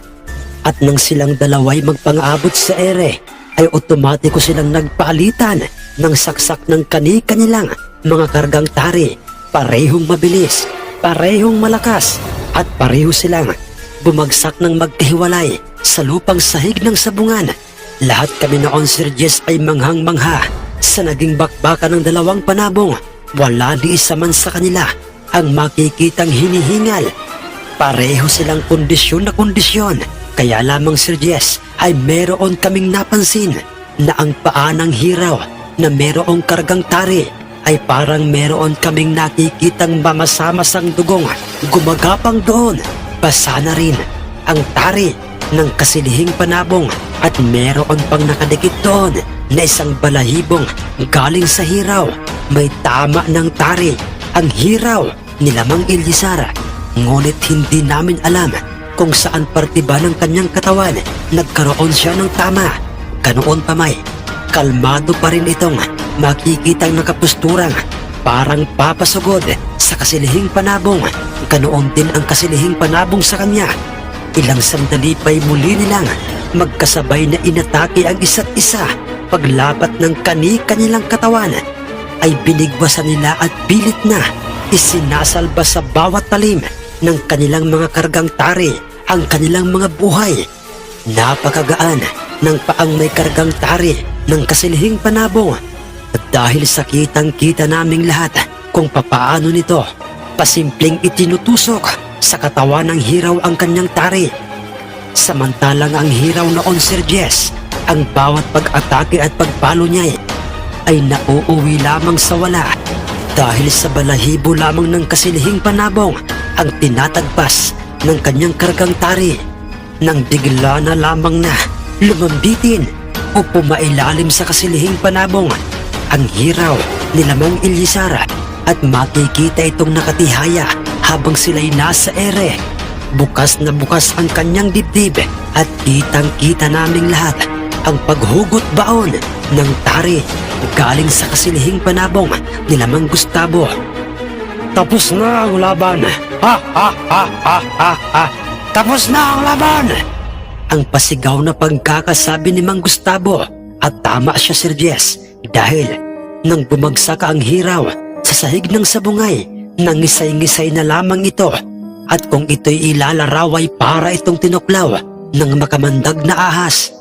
At nang silang dalaway magpang-abot sa ere, ay otomatiko silang nagpaalitan ng saksak ng kani-kanilang mga kargang tari. Parehong mabilis, parehong malakas, at pareho silang bumagsak ng magkahiwalay sa lupang sahig ng sabungan. Lahat kami noon, Sir Jess, ay manghang-mangha sa naging bakbakan ng dalawang panabong. Wala ni isa man sa kanila ang makikitang hinihingal. Pareho silang kondisyon na kondisyon. Kaya lamang, Sir Jess, ay meron kaming napansin na ang paa ng hiraw na merong kargang tari ay parang meron kaming nakikitang mamasamasang dugong gumagapang doon. Basa na rin ang tari ng kasilihing panabong at meron pang nakadikit doon na isang balahibong galing sa hiraw. May tama ng tari ang hiraw ni Lamang Ilyasar, ngunit hindi namin alam kung saan parte ba ng kanyang katawan nagkaroon siya ng tama. Ganoon pa may, kalmado pa rin itong makikitang nakapusturang parang papasugod sa kasilihing panabong. Ganoon din ang kasilihing panabong sa kanya. Ilang sandali pa'y muli nilang magkasabay na inatake ang isa't isa. Paglapat ng kani-kanilang katawan ay binigwasan nila at pilit na isinasalba sa bawat talim ng kanilang mga kargang tari ang kanilang mga buhay. Napakagaan ng paang may kargang tari ng kasilihing panabong. At dahil sa kitang-kita naming lahat kung papaano nito pasimpleng itinutusok sa katawan ng hiraw ang kanyang tari. Samantalang ang hiraw noon, Sir Jess, ang bawat pag-atake at pagpalo niya ay nauuwi lamang sa wala dahil sa balahibo lamang ng kasilihing panabong ang tinatagpas ng kanyang kargang tari. Nang bigla na lamang na lumambitin o pumailalim sa kasilihing panabong ang hiraw ni Lamang Ilyasar at makikita itong nakatihaya habang sila'y nasa ere. Bukas na bukas ang kanyang dibdib at kitang-kita naming lahat ang paghugot baon ng tari galing sa kasilihing panabong ni Lamang Gustavo. Tapos na ang laban! Ha ha ha ha ha ha! Tapos na ang laban! Ang pasigaw na pagkakasabi ni Mang Gustavo, at tama siya, Sir Jess, dahil nang bumagsak ang hiraw sa sahig ng sabungay, nangisay-ngisay na lamang ito, at kung ito'y ilalaraw ay para itong tinuklaw ng makamandag na ahas.